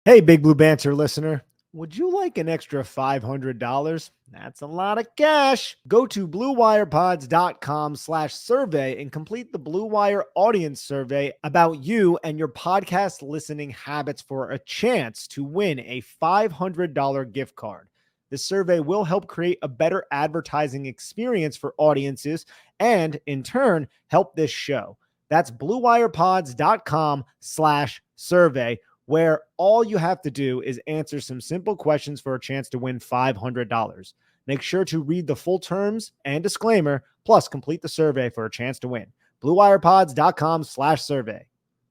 Hey, Big Blue Banter listener. Would you like an extra $500? That's a lot of cash. Go to bluewirepods.com/survey and complete the Blue Wire audience survey about you and your podcast listening habits for a chance to win a $500 gift card. This survey will help create a better advertising experience for audiences and, in turn, help this show. That's bluewirepods.com/survey, where all you have to do is answer some simple questions for a chance to win $500. Make sure to read the full terms and disclaimer, plus complete the survey for a chance to win. BlueWirePods.com/survey.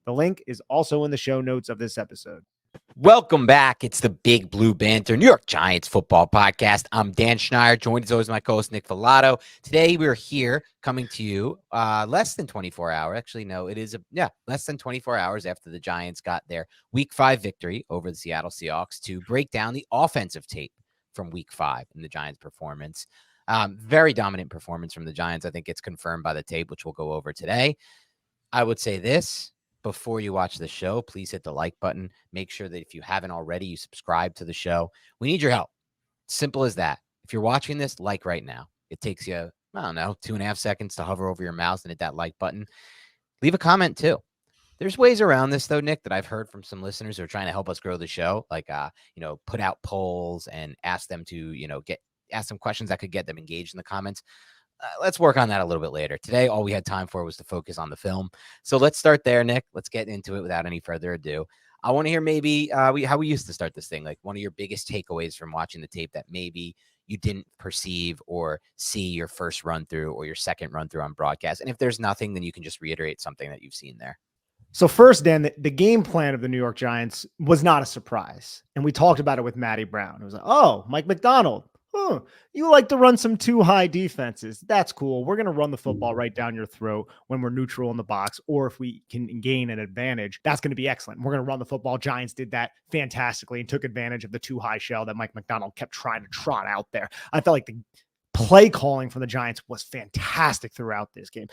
The link is also in the show notes of this episode. Welcome back. It's the Big Blue Banter New York Giants football podcast. I'm Dan Schneider, joined as always by my co-host Nick Filato. Today we're here coming to you less than 24 hours. Actually, no, it is less than 24 hours after the Giants got their Week 5 victory over the Seattle Seahawks to break down the offensive tape from Week 5 in the Giants' performance. Very dominant performance from the Giants. I think it's confirmed by the tape, which we'll go over today. I would say this. Before you watch the show, please hit the like button. Make sure that if you haven't already, you subscribe to the show. We need your help. Simple as that. If you're watching this, like right now. It takes you, 2.5 seconds to hover over your mouse and hit that like button. Leave a comment too. There's ways around this though, Nick, that I've heard from some listeners who are trying to help us grow the show, like put out polls and ask them to, ask some questions that could get them engaged in the comments. Let's work on that a little bit later. Today, all we had time for was to focus on the film. So let's start there, Nick. Let's get into it without any further ado. I want to hear maybe how we used to start this thing, like one of your biggest takeaways from watching the tape that maybe you didn't perceive or see your first run through or your second run through on broadcast. And if there's nothing, then you can just reiterate something that you've seen there. So first, Dan, the game plan of the New York Giants was not a surprise. And we talked about it with Matty Brown. It was like, oh, Mike McDonald. You like to run some too high defenses. That's cool. We're going to run the football right down your throat when we're neutral in the box, or if we can gain an advantage, that's going to be excellent. We're going to run the football. Giants did that fantastically and took advantage of the too high shell that Mike McDonald kept trying to trot out there. I felt like the play calling from the Giants was fantastic throughout this game.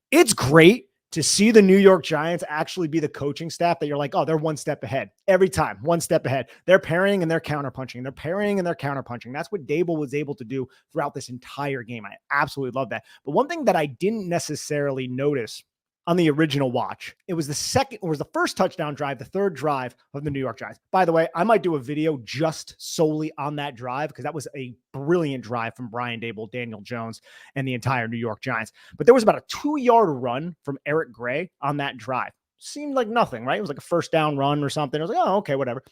It's great to see the New York Giants actually be the coaching staff that you're like, oh, they're one step ahead every time, one step ahead. They're parrying and they're counterpunching. They're parrying and they're counterpunching. That's what Daboll was able to do throughout this entire game. I absolutely love that. But one thing that I didn't necessarily notice on the original watch, it was the first touchdown drive, the third drive of the New York Giants. By the way, I might do a video just solely on that drive because that was a brilliant drive from Brian Daboll, Daniel Jones, and the entire New York Giants. But there was about a 2-yard run from Eric Gray on that drive. Seemed like nothing, right? It was like a first down run or something. I was like, oh, okay, whatever.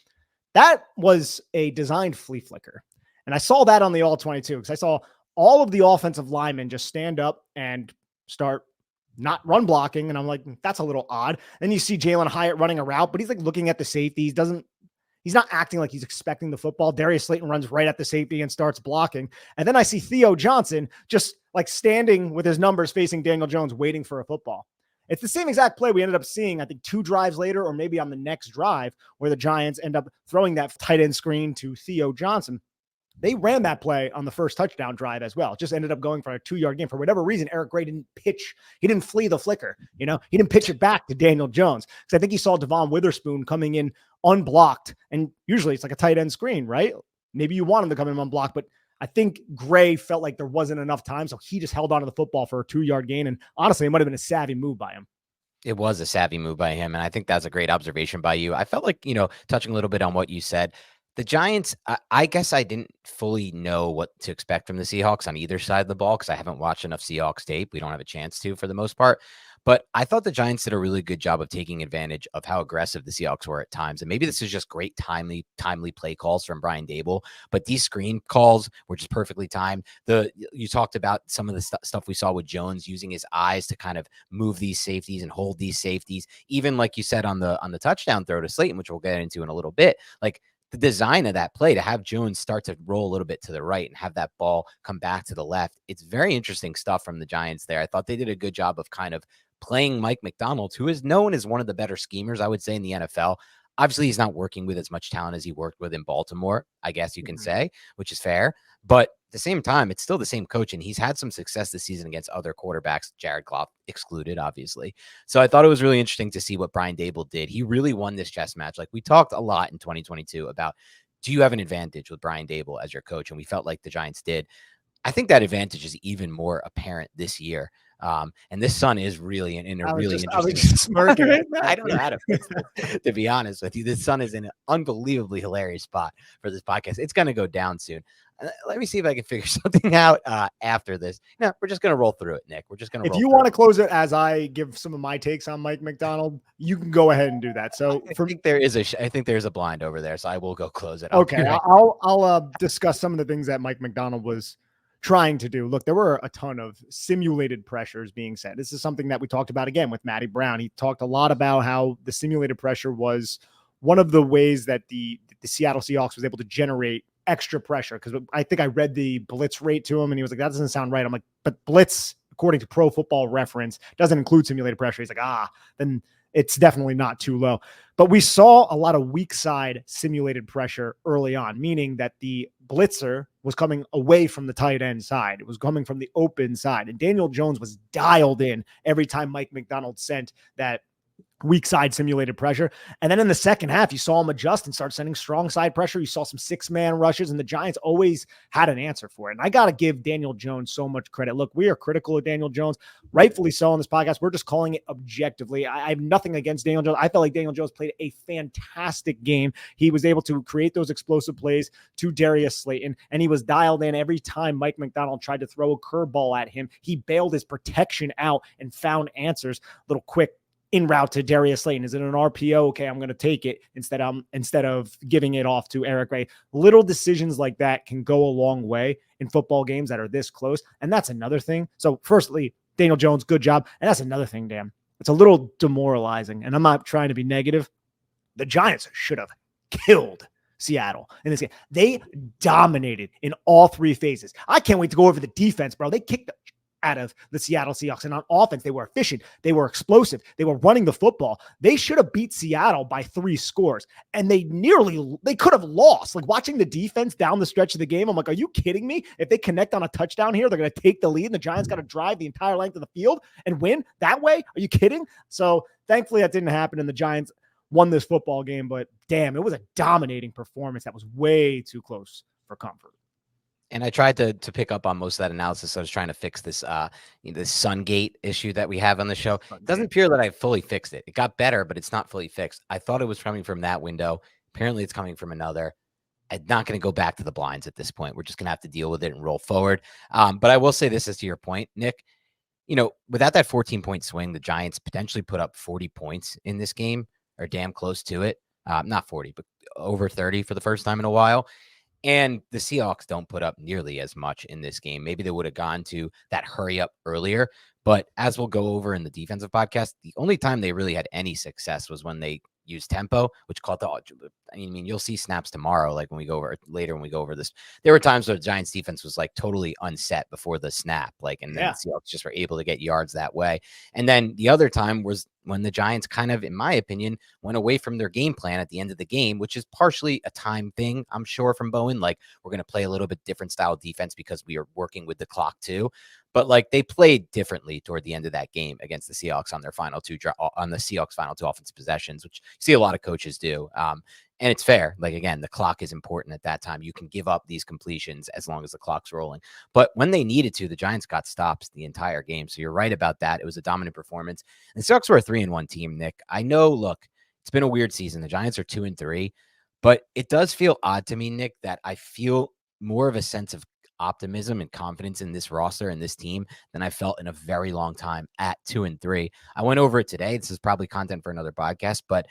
That was a designed flea flicker. And I saw that on the all 22 because I saw all of the offensive linemen just stand up and start not run blocking. And I'm like, that's a little odd. Then you see Jalen Hyatt running a route, but he's like looking at the safety. He's not acting like he's expecting the football. Darius Slayton runs right at the safety and starts blocking. And then I see Theo Johnson just like standing with his numbers facing Daniel Jones, waiting for a football. It's the same exact play we ended up seeing, I think, 2 drives later, or maybe on the next drive, where the Giants end up throwing that tight end screen to Theo Johnson. They ran that play on the first touchdown drive as well. It just ended up going for a 2-yard gain. For whatever reason, Eric Gray didn't pitch. He didn't flee the flicker. He didn't pitch it back to Daniel Jones because I think he saw Devon Witherspoon coming in unblocked. And usually it's like a tight end screen, right? Maybe you want him to come in unblocked, but I think Gray felt like there wasn't enough time. So he just held onto the football for a 2-yard gain. And honestly, it might've been a savvy move by him. It was a savvy move by him. And I think that's a great observation by you. I felt like, touching a little bit on what you said, the Giants, I guess I didn't fully know what to expect from the Seahawks on either side of the ball because I haven't watched enough Seahawks tape. We don't have a chance to for the most part. But I thought the Giants did a really good job of taking advantage of how aggressive the Seahawks were at times. And maybe this is just great timely play calls from Brian Daboll. But these screen calls were just perfectly timed. You talked about some of the stuff we saw with Jones using his eyes to kind of move these safeties and hold these safeties. Even like you said on the touchdown throw to Slayton, which we'll get into in a little bit, like the design of that play to have Jones start to roll a little bit to the right and have that ball come back to the left. It's very interesting stuff from the Giants there. I thought they did a good job of kind of playing Mike McDonald, who is known as one of the better schemers, I would say, in the NFL. Obviously, he's not working with as much talent as he worked with in Baltimore, I guess you can say, which is fair. But the same time, it's still the same coach, and he's had some success this season against other quarterbacks, Jared Goff excluded, obviously. So I thought it was really interesting to see what Brian Daboll did. He really won this chess match. Like, we talked a lot in 2022 about, do you have an advantage with Brian Daboll as your coach? And we felt like the Giants did. I think that advantage is even more apparent this year. And this sun is really in a really interesting. I was just smirking. I don't know how to fix this, to be honest with you. This sun is in an unbelievably hilarious spot for this podcast. It's going to go down soon. Let me see if I can figure something out after this. No, we're just going to roll through it, Nick. We're just going to. If you want to close it as I give some of my takes on Mike McDonald, you can go ahead and do that. So I think there's a blind over there, so I will go close it. Okay, I'll discuss some of the things that Mike McDonald was trying to do. Look, there were a ton of simulated pressures being said. This is something that we talked about again with Matty Brown. He talked a lot about how the simulated pressure was one of the ways that the Seattle Seahawks was able to generate extra pressure. Because I think I read the blitz rate to him, and he was like, that doesn't sound right. I'm like, but blitz, according to Pro Football Reference, doesn't include simulated pressure. He's like, then it's definitely not too low. But we saw a lot of weak side simulated pressure early on, meaning that the blitzer was coming away from the tight end side. It was coming from the open side. And Daniel Jones was dialed in every time Mike McDonald sent that weak side simulated pressure. And then in the second half, you saw him adjust and start sending strong side pressure. You saw some 6-man rushes, and the Giants always had an answer for it. And I got to give Daniel Jones so much credit. Look, we are critical of Daniel Jones, rightfully so on this podcast. We're just calling it objectively. I have nothing against Daniel Jones. I felt like Daniel Jones played a fantastic game. He was able to create those explosive plays to Darius Slayton, and he was dialed in every time Mike McDonald tried to throw a curveball at him. He bailed his protection out and found answers. Little quick in route to Darius Slayton. Is it an RPO? Okay, I'm going to take it instead of giving it off to Eric Ray. Little decisions like that can go a long way in football games that are this close. And that's another thing. So firstly, Daniel Jones, good job. And that's another thing, Dan. It's a little demoralizing, and I'm not trying to be negative. The Giants should have killed Seattle in this game. They dominated in all three phases. I can't wait to go over the defense, bro. They kicked the out of the Seattle Seahawks. And on offense, they were efficient. They were explosive. They were running the football. They should have beat Seattle by 3 scores. And they could have lost. Like, watching the defense down the stretch of the game, I'm like, are you kidding me? If they connect on a touchdown here, they're going to take the lead, and the Giants got to drive the entire length of the field and win that way? Are you kidding? So thankfully that didn't happen, and the Giants won this football game. But damn, it was a dominating performance that was way too close for comfort. And I tried to pick up on most of that analysis. I was trying to fix this this Sungate issue that we have on the show. It doesn't appear that I fully fixed it. It got better, but it's not fully fixed. I thought it was coming from that window. Apparently it's coming from another. I'm not going to go back to the blinds at this point. We're just going to have to deal with it and roll forward. But I will say this, as to your point, Nick, without that 14-point swing, the Giants potentially put up 40 points in this game, or damn close to it. Not 40, but over 30 for the first time in a while. And the Seahawks don't put up nearly as much in this game. Maybe they would have gone to that hurry up earlier. But as we'll go over in the defensive podcast, the only time they really had any success was when they used tempo, which caught the. I mean, you'll see snaps tomorrow, like when we go over later when we go over this. There were times where the Giants defense was like totally unset before the snap, and then the Seahawks just were able to get yards that way. And then the other time was when the Giants kind of, in my opinion, went away from their game plan at the end of the game, which is partially a time thing, I'm sure, from Bowen. Like, we're going to play a little bit different style of defense because we are working with the clock too. But they played differently toward the end of that game against the Seahawks on the Seahawks final 2 offensive possessions, which you see a lot of coaches do. And it's fair. Again, the clock is important at that time. You can give up these completions as long as the clock's rolling. But when they needed to, the Giants got stops the entire game. So you're right about that. It was a dominant performance. And the Seahawks were a 3-1 team, Nick. I know, look, it's been a weird season. The Giants are 2-3. But it does feel odd to me, Nick, that I feel more of a sense of optimism and confidence in this roster and this team than I felt in a very long time at 2-3. I went over it today. This is probably content for another podcast, but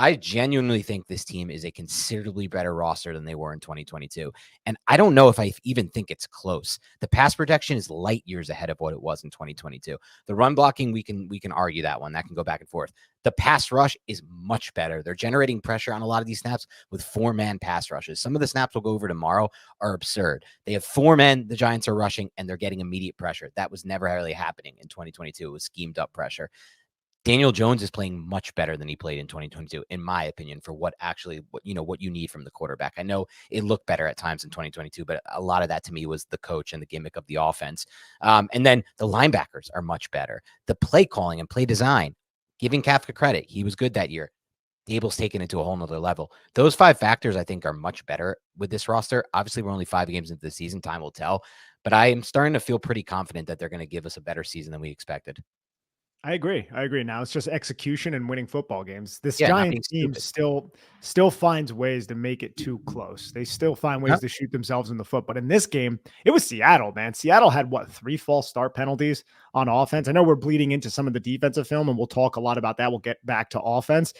I genuinely think this team is a considerably better roster than they were in 2022. And I don't know if I even think it's close. The pass protection is light years ahead of what it was in 2022. The run blocking, we can argue that one. That can go back and forth. The pass rush is much better. They're generating pressure on a lot of these snaps with 4-man pass rushes. Some of the snaps we'll go over tomorrow are absurd. They have 4 men, the Giants are rushing, and they're getting immediate pressure. That was never really happening in 2022. It was schemed up pressure. Daniel Jones is playing much better than he played in 2022, in my opinion, for what you need from the quarterback. I know it looked better at times in 2022, but a lot of that to me was the coach and the gimmick of the offense. And then the linebackers are much better. The play calling and play design, giving Kafka credit, he was good that year. Daboll's taken it to a whole nother level. Those 5 factors, I think, are much better with this roster. Obviously, we're only 5 games into the season. Time will tell. But I am starting to feel pretty confident that they're going to give us a better season than we expected. I agree. Now it's just execution and winning football games. This Yeah, Giants team still finds ways to make it too close. They still find ways to shoot themselves in the foot. But in this game, it was Seattle, man. Seattle had 3 false start penalties on offense. I know we're bleeding into some of the defensive film, and we'll talk a lot about that. We'll get back to offense,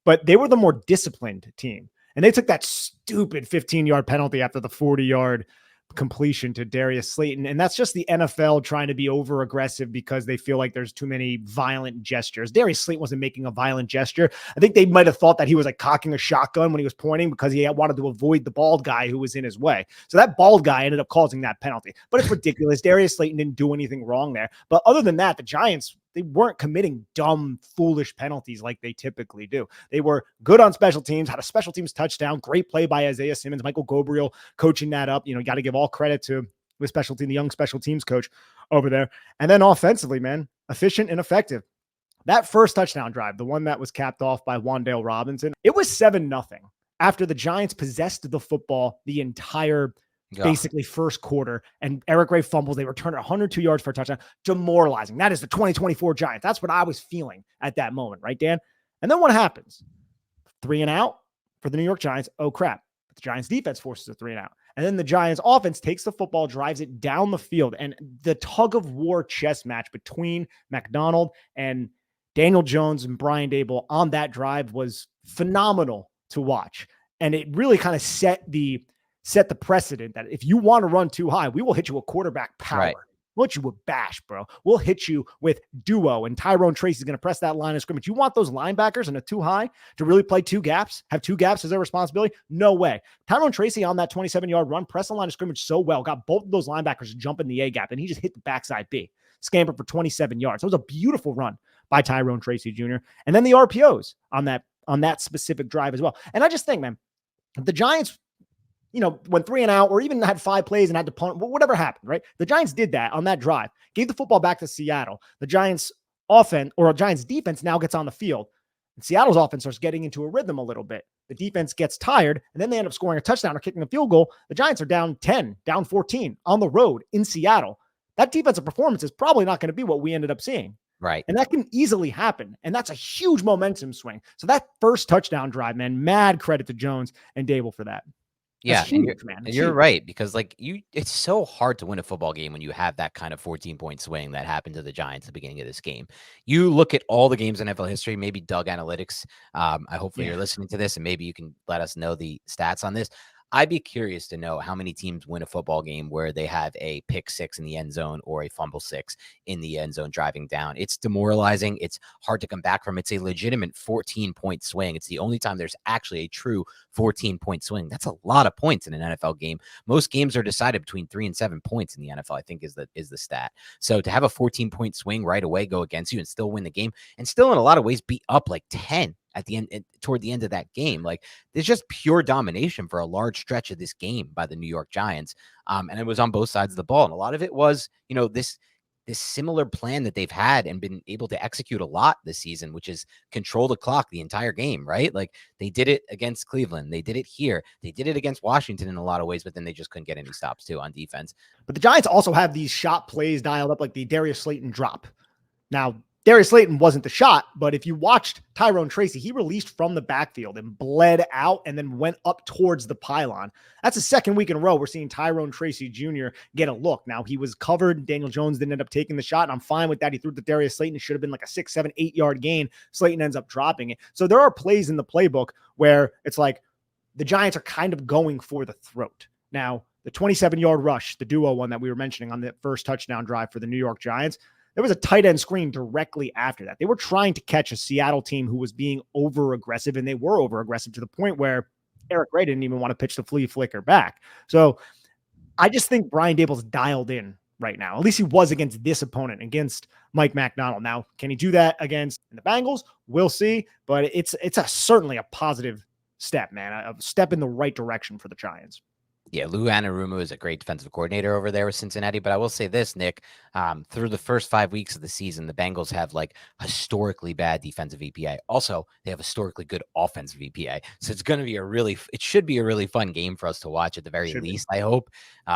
but they were the more disciplined team. And they took that stupid 15-yard penalty after the 40-yard completion to Darius Slayton. And that's just the NFL trying to be over aggressive because they feel like there's too many violent gestures. Darius Slayton wasn't making a violent gesture. I think they might have thought that he was like cocking a shotgun when he was pointing because he wanted to avoid the bald guy who was in his way. So that bald guy ended up causing that penalty, but it's ridiculous. Darius Slayton didn't do anything wrong there. But other than that, the Giants, they weren't committing dumb, foolish penalties like they typically do. They were good on special teams, had a special teams touchdown, great play by Isaiah Simmons, Michael Gabriel coaching that up. You got to give all credit to the young special teams coach over there. And then offensively, man, efficient and effective. That first touchdown drive, the one that was capped off by Wan'Dale Robinson, it was 7-0 after the Giants possessed the football the entire basically first quarter, and Eric Gray fumbles. They returned 102 yards for a touchdown. Demoralizing. That is the 2024 Giants. That's what I was feeling at that moment, right, Dan? And then what happens? 3 and out for the New York Giants. Oh, crap. But the Giants defense forces a 3 and out. And then the Giants offense takes the football, drives it down the field. And the tug of war chess match between McDonald and Daniel Jones and Brian Daboll on that drive was phenomenal to watch. And it really kind of set the precedent that if you want to run too high, we will hit you with quarterback power. Right. We'll hit you with bash, bro. We'll hit you with duo, and Tyrone Tracy is going to press that line of scrimmage. You want those linebackers in a too high to really play 2 gaps, have 2 gaps as their responsibility? No way. Tyrone Tracy on that 27-yard run, pressed the line of scrimmage so well, got both of those linebackers to jump in the A gap, and he just hit the backside B, scampered for 27 yards. It was a beautiful run by Tyrone Tracy Jr. And then the RPOs on that specific drive as well. And I just think, man, the Giants, went 3 and out or even had 5 plays and had to punt, whatever happened, right? The Giants did that on that drive, gave the football back to Seattle. The Giants defense now gets on the field, and Seattle's offense starts getting into a rhythm a little bit. The defense gets tired, and then they end up scoring a touchdown or kicking a field goal. The Giants are down 10, down 14 on the road in Seattle. That defensive performance is probably not going to be what we ended up seeing. Right. And that can easily happen. And that's a huge momentum swing. So that first touchdown drive, man, mad credit to Jones and Daboll for that. Yeah, huge, and you're right, because it's so hard to win a football game when you have that kind of 14-point swing that happened to the Giants at the beginning of this game. You look at all the games in NFL history, maybe Doug Analytics. Hopefully you're listening to this, and maybe you can let us know the stats on this. I'd be curious to know how many teams win a football game where they have a pick 6 in the end zone or a fumble 6 in the end zone driving down. It's demoralizing. It's hard to come back from. It's a legitimate 14-point swing. It's the only time there's actually a true 14-point swing. That's a lot of points in an NFL game. Most games are decided between 3 and 7 points in the NFL, I think is the stat. So to have a 14-point swing right away go against you and still win the game, and still in a lot of ways be up 10 at the end, toward the end of that game, there's just pure domination for a large stretch of this game by the New York Giants. And it was on both sides of the ball. And a lot of it was, this similar plan that they've had and been able to execute a lot this season, which is control the clock the entire game, right? They did it against Cleveland. They did it here. They did it against Washington in a lot of ways, but then they just couldn't get any stops too on defense. But the Giants also have these shot plays dialed up, like the Darius Slayton drop. Now, Darius Slayton wasn't the shot, but if you watched Tyrone Tracy, he released from the backfield and bled out and then went up towards the pylon. That's the second week in a row we're seeing Tyrone Tracy Jr. get a look. Now, he was covered. Daniel Jones didn't end up taking the shot, and I'm fine with that. He threw it to Darius Slayton. It should have been a 6, 7, 8-yard gain. Slayton ends up dropping it. So there are plays in the playbook where it's like the Giants are kind of going for the throat. Now, the 27-yard rush, the duo one that we were mentioning on the first touchdown drive for the New York Giants, there was a tight end screen directly after that. They were trying to catch a Seattle team who was being over-aggressive, and they were over-aggressive to the point where Eric Gray didn't even want to pitch the flea flicker back. So I just think Brian Daboll's dialed in right now. At least he was against this opponent, against Mike McDonald. Now, can he do that against the Bengals? We'll see, but it's certainly a positive step, man, a step in the right direction for the Giants. Yeah, Lou Anarumo is a great defensive coordinator over there with Cincinnati. But I will say this, Nick, through the first 5 weeks of the season, the Bengals have like historically bad defensive EPA. Also, they have historically good offensive EPA. So it's going to be it should be a really fun game for us to watch at the very least, I hope,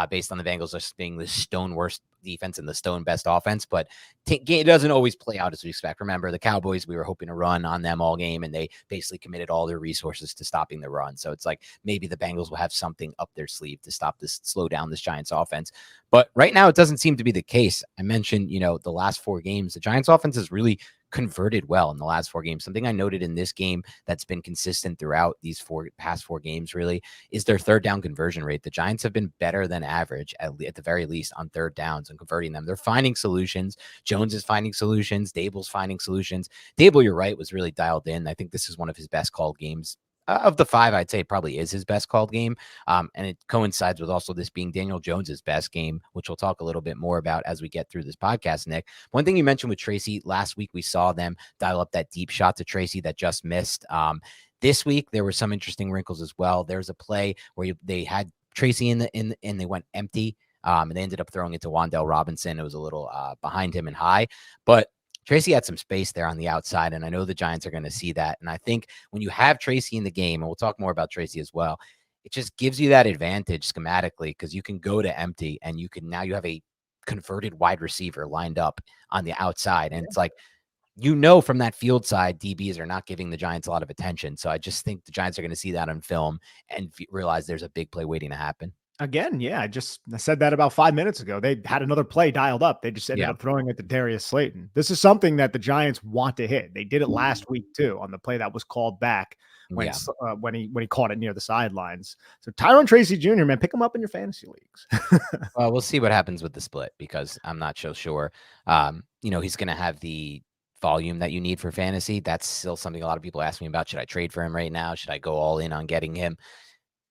based on the Bengals just being the stone worst defense and the stone best offense. But it doesn't always play out as we expect. Remember, the Cowboys, we were hoping to run on them all game, and they basically committed all their resources to stopping the run. So it's like maybe the Bengals will have something up their sleeve to slow down this Giants offense. But right now, it doesn't seem to be the case. I mentioned, the last 4 games, the Giants offense has really converted well in the last 4 games. Something I noted in this game that's been consistent throughout these past four games really is their third down conversion rate. The Giants have been better than average at the very least on third downs and converting them. They're finding solutions. Jones is finding solutions. Daboll's finding solutions. Daboll, you're right, was really dialed in. I think this is one of his best called games. Of the 5, I'd say it probably is his best called game. And it coincides with also this being Daniel Jones's best game, which we'll talk a little bit more about as we get through this podcast, Nick. One thing you mentioned with Tracy, last week we saw them dial up that deep shot to Tracy that just missed. This week, there were some interesting wrinkles as well. There's a play where they had Tracy and they went empty. And they ended up throwing it to Wan'Dale Robinson. It was a little behind him and high, but Tracy had some space there on the outside, and I know the Giants are going to see that. And I think when you have Tracy in the game, and we'll talk more about Tracy as well, it just gives you that advantage schematically because you can go to empty, and you have a converted wide receiver lined up on the outside. And it's like, from that field side, DBs are not giving the Giants a lot of attention. So I just think the Giants are going to see that on film and realize there's a big play waiting to happen. Again, yeah, I said that about 5 minutes ago. They had another play dialed up. They just ended up throwing it to Darius Slayton. This is something that the Giants want to hit. They did it last week too on the play that was called back when he caught it near the sidelines. So Tyrone Tracy Jr., man, pick him up in your fantasy leagues. Well, we'll see what happens with the split because I'm not so sure. He's going to have the volume that you need for fantasy. That's still something a lot of people ask me about. Should I trade for him right now? Should I go all in on getting him?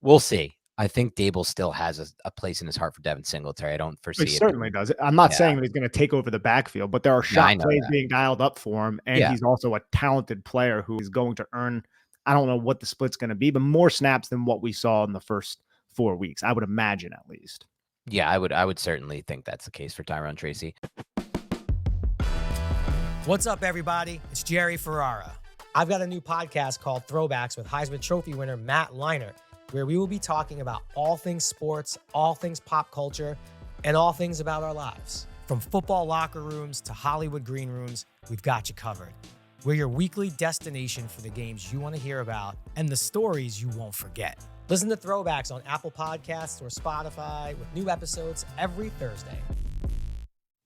We'll see. I think Daboll still has a place in his heart for Devin Singletary. I don't foresee it. He certainly does. I'm not saying that he's going to take over the backfield, but there are shot plays being dialed up for him, and he's also a talented player who is going to earn, I don't know what the split's going to be, but more snaps than what we saw in the first 4 weeks, I would imagine at least. Yeah, I would certainly think that's the case for Tyrone Tracy. What's up, everybody? It's Jerry Ferrara. I've got a new podcast called Throwbacks with Heisman Trophy winner Matt Leinart, where we will be talking about all things sports, all things pop culture, and all things about our lives. From football locker rooms to Hollywood green rooms, we've got you covered. We're your weekly destination for the games you want to hear about and the stories you won't forget. Listen to Throwbacks on Apple Podcasts or Spotify with new episodes every Thursday.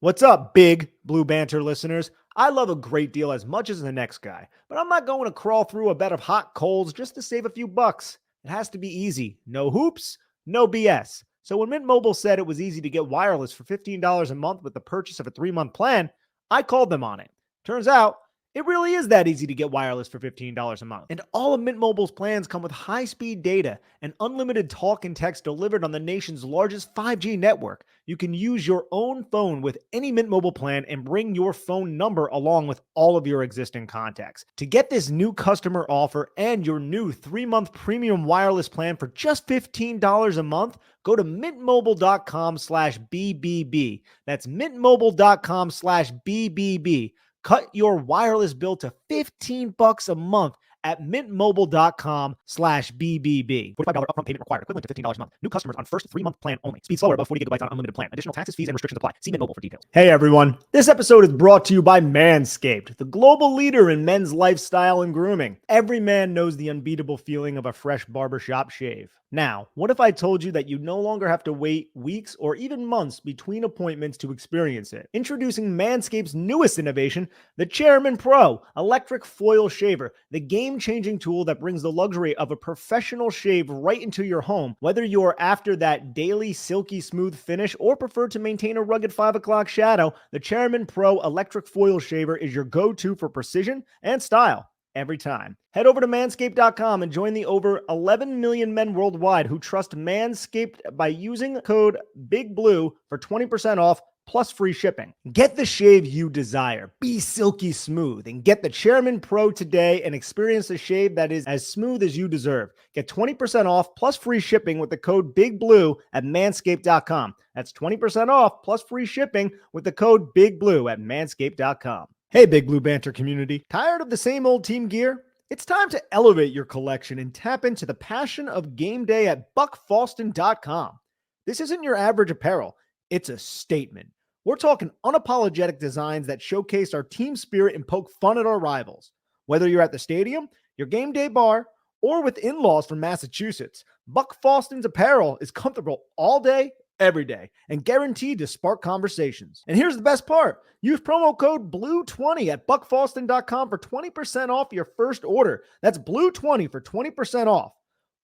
What's up, big Blue Banter listeners? I love a great deal as much as the next guy, but I'm not going to crawl through a bed of hot coals just to save a few bucks. It has to be easy. No hoops, no BS. So when Mint Mobile said it was easy to get wireless for $15 a month with the purchase of a 3-month plan, I called them on it. Turns out, it really is that easy to get wireless for $15 a month. And all of Mint Mobile's plans come with high-speed data and unlimited talk and text delivered on the nation's largest 5G network. You can use your own phone with any Mint Mobile plan and bring your phone number along with all of your existing contacts. To get this new customer offer and your new 3-month premium wireless plan for just $15 a month, go to mintmobile.com/BBB. That's mintmobile.com/BBB. Cut your wireless bill to $15 a month at mintmobile.com/BBB. $45 upfront payment required, equivalent to $15 a month. New customers on first 3-month plan only. Speed slower above 40 gigabytes on unlimited plan. Additional taxes, fees, and restrictions apply. See Mint Mobile for details. Hey everyone, this episode is brought to you by Manscaped, the global leader in men's lifestyle and grooming. Every man knows the unbeatable feeling of a fresh barbershop shave. Now, what if I told you that you no longer have to wait weeks or even months between appointments to experience it? Introducing Manscaped's newest innovation, the Chairman Pro Electric Foil Shaver, the game-changing tool that brings the luxury of a professional shave right into your home. Whether you're after that daily silky smooth finish or prefer to maintain a rugged 5 o'clock shadow, the Chairman Pro Electric Foil Shaver is your go-to for precision and style every time. Head over to manscaped.com and join the over 11 million men worldwide who trust Manscaped by using code BIGBLUE for 20% off plus free shipping. Get the shave you desire. Be silky smooth and get the Chairman Pro today and experience a shave that is as smooth as you deserve. Get 20% off plus free shipping with the code BIGBLUE at manscaped.com. That's 20% off plus free shipping with the code BIGBLUE at manscaped.com. Hey, Big Blue Banter community. Tired of the same old team gear? It's time to elevate your collection and tap into the passion of game day at buckfalston.com. This isn't your average apparel. It's a statement. We're talking unapologetic designs that showcase our team spirit and poke fun at our rivals. Whether you're at the stadium, your game day bar, or with in-laws from Massachusetts, Buck Falston's apparel is comfortable all day, every day, and guaranteed to spark conversations. And here's the best part. Use promo code BLUE20 at buckfalston.com for 20% off your first order. That's BLUE20 for 20% off.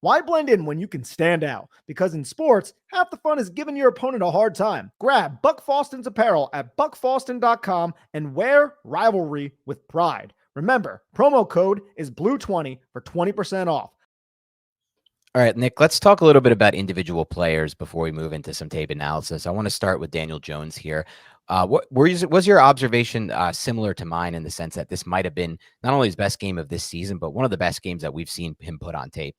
Why blend in when you can stand out? Because in sports, half the fun is giving your opponent a hard time. Grab Buck Falston's apparel at buckfalston.com and wear rivalry with pride. Remember, promo code is BLUE20 for 20% off. All right, Nick, let's talk a little bit about individual players before we move into some tape analysis. I want to start with Daniel Jones here. Was your observation similar to mine in the sense that this might have been not only his best game of this season, but one of the best games that we've seen him put on tape?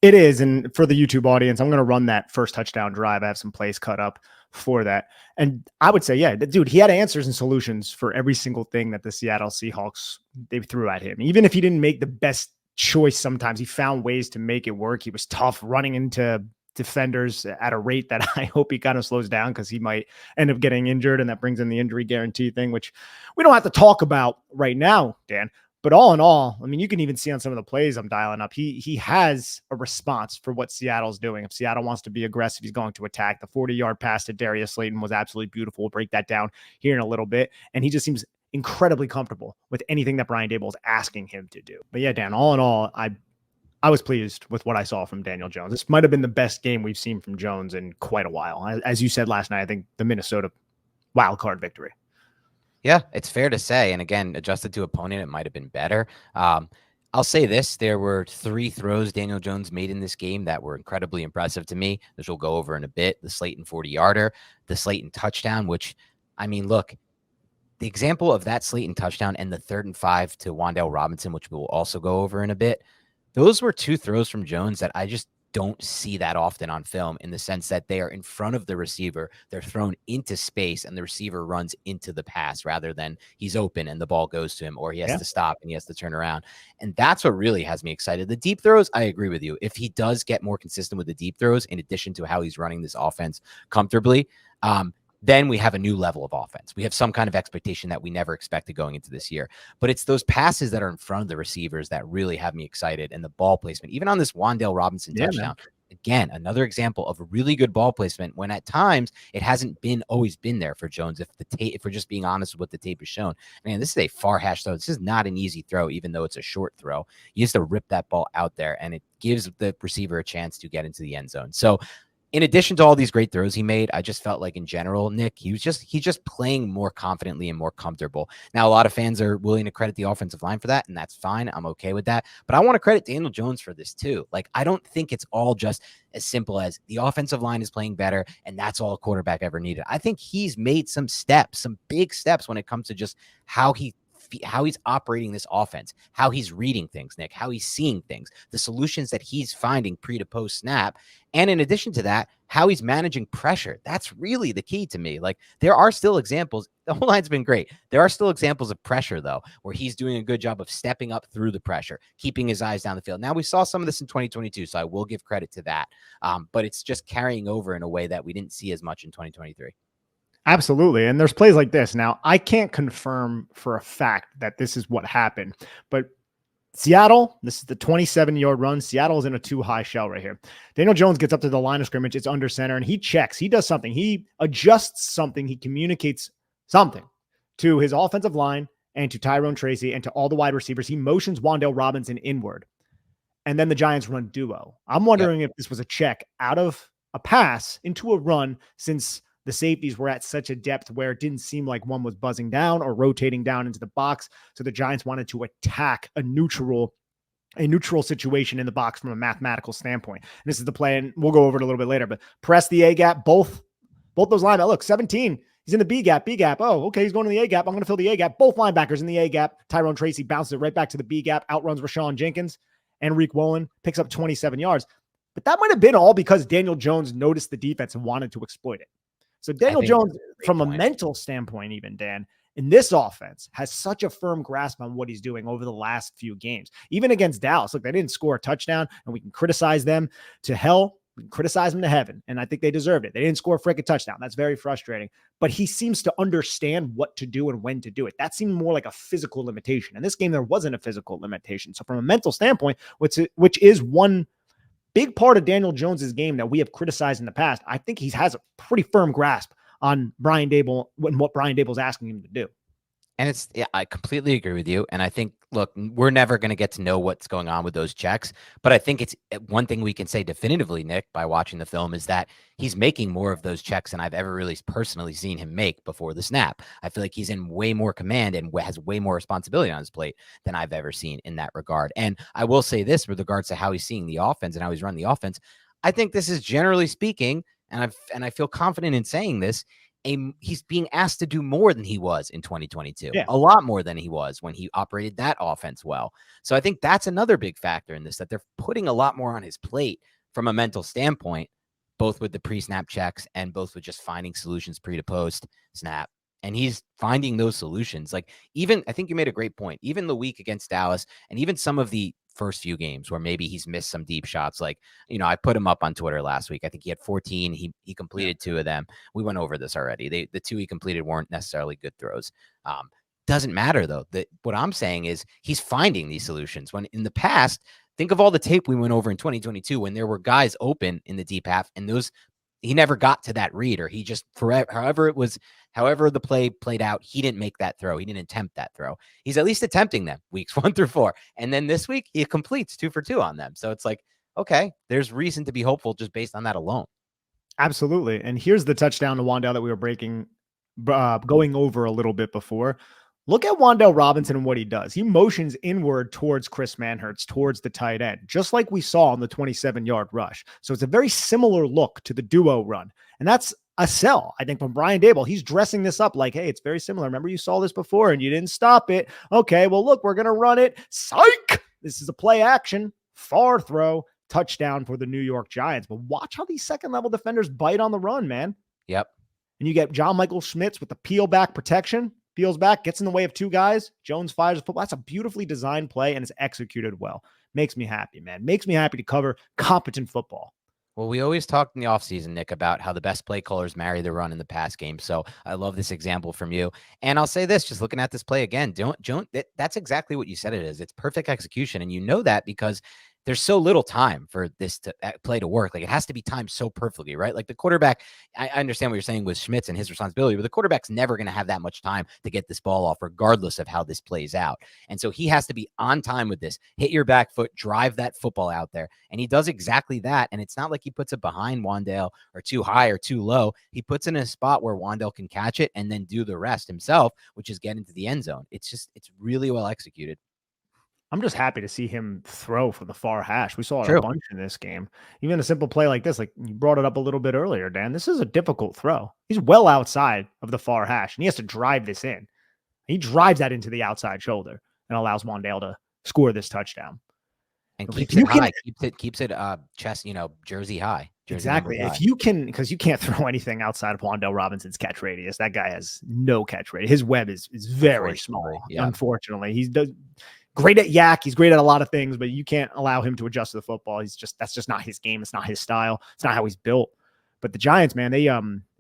It is. And for the YouTube audience, I'm going to run that first touchdown drive. I have some plays cut up for that. And I would say, yeah, dude, he had answers and solutions for every single thing that the Seattle Seahawks, they threw at him. Even if he didn't make the best choice, sometimes he found ways to make it work. He was tough running into defenders at a rate that I hope he kind of slows down because he might end up getting injured. And that brings in the injury guarantee thing, which we don't have to talk about right now, Dan. But all in all, I mean, you can even see on some of the plays I'm dialing up, he has a response for what Seattle's doing. If Seattle wants to be aggressive, he's going to attack. The 40-yard pass to Darius Slayton was absolutely beautiful. We'll break that down here in a little bit. And he just seems incredibly comfortable with anything that Brian Daboll is asking him to do. But yeah, Dan, all in all, I was pleased with what I saw from Daniel Jones. This might have been the best game we've seen from Jones in quite a while. As you said last night, I think the Minnesota wild card victory. Yeah, it's fair to say. And again, adjusted to opponent, it might have been better. I'll say this. There were 3 throws Daniel Jones made in this game that were incredibly impressive to me, which we'll go over in a bit. The Slayton 40-yarder, the Slayton touchdown, which, I mean, look, the example of that Slayton touchdown and the 3rd and 5 to Wan'Dale Robinson, which we'll also go over in a bit, those were 2 throws from Jones that I just don't see that often on film, in the sense that they are in front of the receiver. They're thrown into space and the receiver runs into the pass rather than he's open and the ball goes to him, or he has to stop and he has to turn around. And that's what really has me excited. The deep throws, I agree with you. If he does get more consistent with the deep throws, in addition to how he's running this offense comfortably, then we have a new level of offense. We have some kind of expectation that we never expected going into this year. But it's those passes that are in front of the receivers that really have me excited, and the ball placement, even on this Wan'Dale Robinson touchdown. Again, another example of a really good ball placement when at times it hasn't always been there for Jones. If we're just being honest with what the tape has shown, man, this is a far hash throw. This is not an easy throw, even though it's a short throw. You just to rip that ball out there, and it gives the receiver a chance to get into the end zone. So, in addition to all these great throws he made, I just felt like in general, Nick, he's just playing more confidently and more comfortable. Now, a lot of fans are willing to credit the offensive line for that, and that's fine. I'm okay with that. But I want to credit Daniel Jones for this too. Like, I don't think it's all just as simple as the offensive line is playing better and that's all a quarterback ever needed. I think he's made some big steps when it comes to just how he's operating this offense, how he's reading things, Nick, how he's seeing things, the solutions that he's finding pre to post snap. And in addition to that, how he's managing pressure. That's really the key to me. Like, there are still examples. The whole line's been great. There are still examples of pressure, though, where he's doing a good job of stepping up through the pressure, keeping his eyes down the field. Now, we saw some of this in 2022, so I will give credit to that. But it's just carrying over in a way that we didn't see as much in 2023. Absolutely. And there's plays like this. Now, I can't confirm for a fact that this is what happened, but Seattle, this is the 27-yard run. Seattle is in a too-high shell right here. Daniel Jones gets up to the line of scrimmage. It's under center, and he checks. He does something. He adjusts something. He communicates something to his offensive line and to Tyrone Tracy and to all the wide receivers. He motions Wan'Dale Robinson inward, and then the Giants run duo. I'm wondering if this was a check out of a pass into a run, since the safeties were at such a depth where it didn't seem like one was buzzing down or rotating down into the box. So the Giants wanted to attack a neutral situation in the box from a mathematical standpoint. And this is the play, and we'll go over it a little bit later, but press the A gap, both those linemen. Look, 17, He's in the B gap. Oh, okay. He's going to the A gap. I'm going to fill the A gap. Both linebackers in the A gap. Tyrone Tracy bounces it right back to the B gap, outruns Rashawn Jenkins. Enrique Woolen picks up 27 yards. But that might have been all because Daniel Jones noticed the defense and wanted to exploit it. So Daniel Jones, from a mental standpoint, even, Dan, in this offense, has such a firm grasp on what he's doing over the last few games. Even against Dallas, look, they didn't score a touchdown, and we can criticize them to hell. We can criticize them to heaven, and I think they deserved it. They didn't score a freaking touchdown. That's very frustrating. But he seems to understand what to do and when to do it. That seemed more like a physical limitation. In this game, there wasn't a physical limitation. So from a mental standpoint, which is one big part of Daniel Jones's game that we have criticized in the past, I think he has a pretty firm grasp on Brian Daboll and what Brian Daboll's asking him to do. And I completely agree with you. And I think, look, we're never going to get to know what's going on with those checks. But I think it's one thing we can say definitively, Nick, by watching the film, is that he's making more of those checks than I've ever really personally seen him make before the snap. I feel like he's in way more command and has way more responsibility on his plate than I've ever seen in that regard. And I will say this with regards to how he's seeing the offense and how he's running the offense. I think this is, generally speaking, and I feel confident in saying this, he's being asked to do more than he was in 2022, a lot more than he was when he operated that offense well. So I think that's another big factor in this, that they're putting a lot more on his plate from a mental standpoint, both with the pre-snap checks and both with just finding solutions pre to post snap. And he's finding those solutions. Like, even, I think you made a great point, even the week against Dallas and even some of the first few games where maybe he's missed some deep shots. Like, I put him up on Twitter last week. I think he had 14. He completed 2 of them. We went over this already. The 2 he completed weren't necessarily good throws. Doesn't matter though. What I'm saying is he's finding these solutions when in the past, think of all the tape we went over in 2022 when there were guys open in the deep half and he never got to that read, or he just, however the play played out, he didn't make that throw. He didn't attempt that throw. He's at least attempting them weeks 1 through 4. And then this week he completes 2 for 2 on them. So it's like, okay, there's reason to be hopeful just based on that alone. Absolutely. And here's the touchdown to Wan'Dale that we were going over a little bit before. Look at Wan'Dale Robinson and what he does. He motions inward towards Chris Manhertz, towards the tight end, just like we saw on the 27-yard rush. So it's a very similar look to the duo run. And that's a sell, I think, from Brian Daboll. He's dressing this up like, hey, it's very similar. Remember, you saw this before and you didn't stop it. Okay, well, look, we're going to run it. Psych! This is a play action, far throw, touchdown for the New York Giants. But watch how these second-level defenders bite on the run, man. Yep. And you get John Michael Schmitz with the peel back protection. Peels back, gets in the way of 2 guys. Jones fires a football. That's a beautifully designed play, and it's executed well. Makes me happy, man. Makes me happy to cover competent football. Well, we always talked in the offseason, Nick, about how the best play callers marry the run in the pass game. So I love this example from you. And I'll say this, just looking at this play again, that's exactly what you said it is. It's perfect execution. And you know that because there's so little time for this play to work. Like, it has to be timed so perfectly, right? Like the quarterback, I understand what you're saying with Schmitz and his responsibility, but the quarterback's never going to have that much time to get this ball off, regardless of how this plays out. And so he has to be on time with this, hit your back foot, drive that football out there. And he does exactly that. And it's not like he puts it behind Wan'Dale or too high or too low. He puts it in a spot where Wan'Dale can catch it and then do the rest himself, which is get into the end zone. It's really well executed. I'm just happy to see him throw from the far hash. We saw it a bunch in this game. Even a simple play like this, like you brought it up a little bit earlier, Dan, this is a difficult throw. He's well outside of the far hash, and he has to drive this in. He drives that into the outside shoulder and allows Wan'Dale to score this touchdown. And keeps it high, keeps it chest, jersey high. Exactly. If you can, because you can't throw anything outside of Wan'Dale Robinson's catch radius. That guy has no catch radius. His web is very small. Yeah. Unfortunately, he's great at yak. He's great at a lot of things, but you can't allow him to adjust to the football. That's just not his game. It's not his style. It's not how he's built. But the Giants, man, they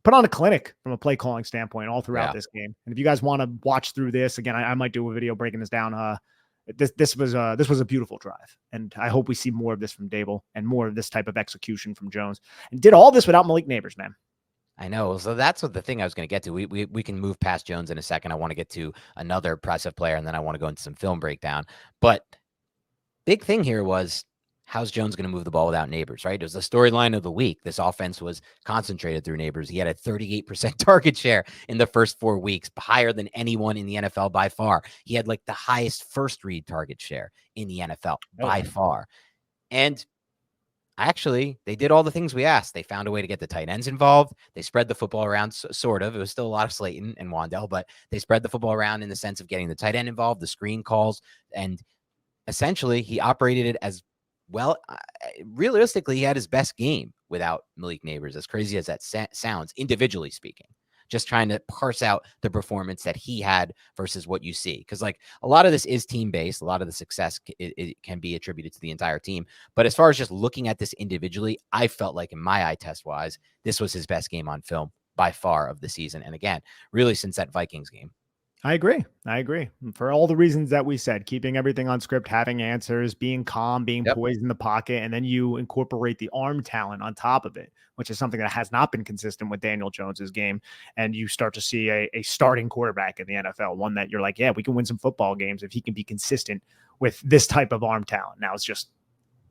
put on a clinic from a play calling standpoint all throughout this game. And if you guys want to watch through this again, I might do a video breaking this down. This was a beautiful drive, and I hope we see more of this from Daboll and more of this type of execution from Jones. And did all this without Malik Neighbors, man. I know. So that's what the thing I was going to get to. We can move past Jones in a second. I want to get to another impressive player, and then I want to go into some film breakdown. But big thing here was, how's Jones going to move the ball without Neighbors, right? It was the storyline of the week. This offense was concentrated through Neighbors. He had a 38% target share in the first 4 weeks, higher than anyone in the NFL by far. He had like the highest first read target share in the NFL by far. And actually, they did all the things we asked. They found a way to get the tight ends involved. They spread the football around, sort of. It was still a lot of Slayton and Wandell, but they spread the football around in the sense of getting the tight end involved, the screen calls, and essentially he operated it as well. Realistically, he had his best game without Malik Neighbors, as crazy as that sounds, individually speaking. Just trying to parse out the performance that he had versus what you see. Because like a lot of this is team-based. A lot of the success it can be attributed to the entire team. But as far as just looking at this individually, I felt like in my eye test-wise, this was his best game on film by far of the season. And again, really since that Vikings game. I agree. For all the reasons that we said, keeping everything on script, having answers, being calm, being poised in the pocket, and then you incorporate the arm talent on top of it, which is something that has not been consistent with Daniel Jones's game. And you start to see a starting quarterback in the NFL, one that you're like, yeah, we can win some football games if he can be consistent with this type of arm talent. Now it's just,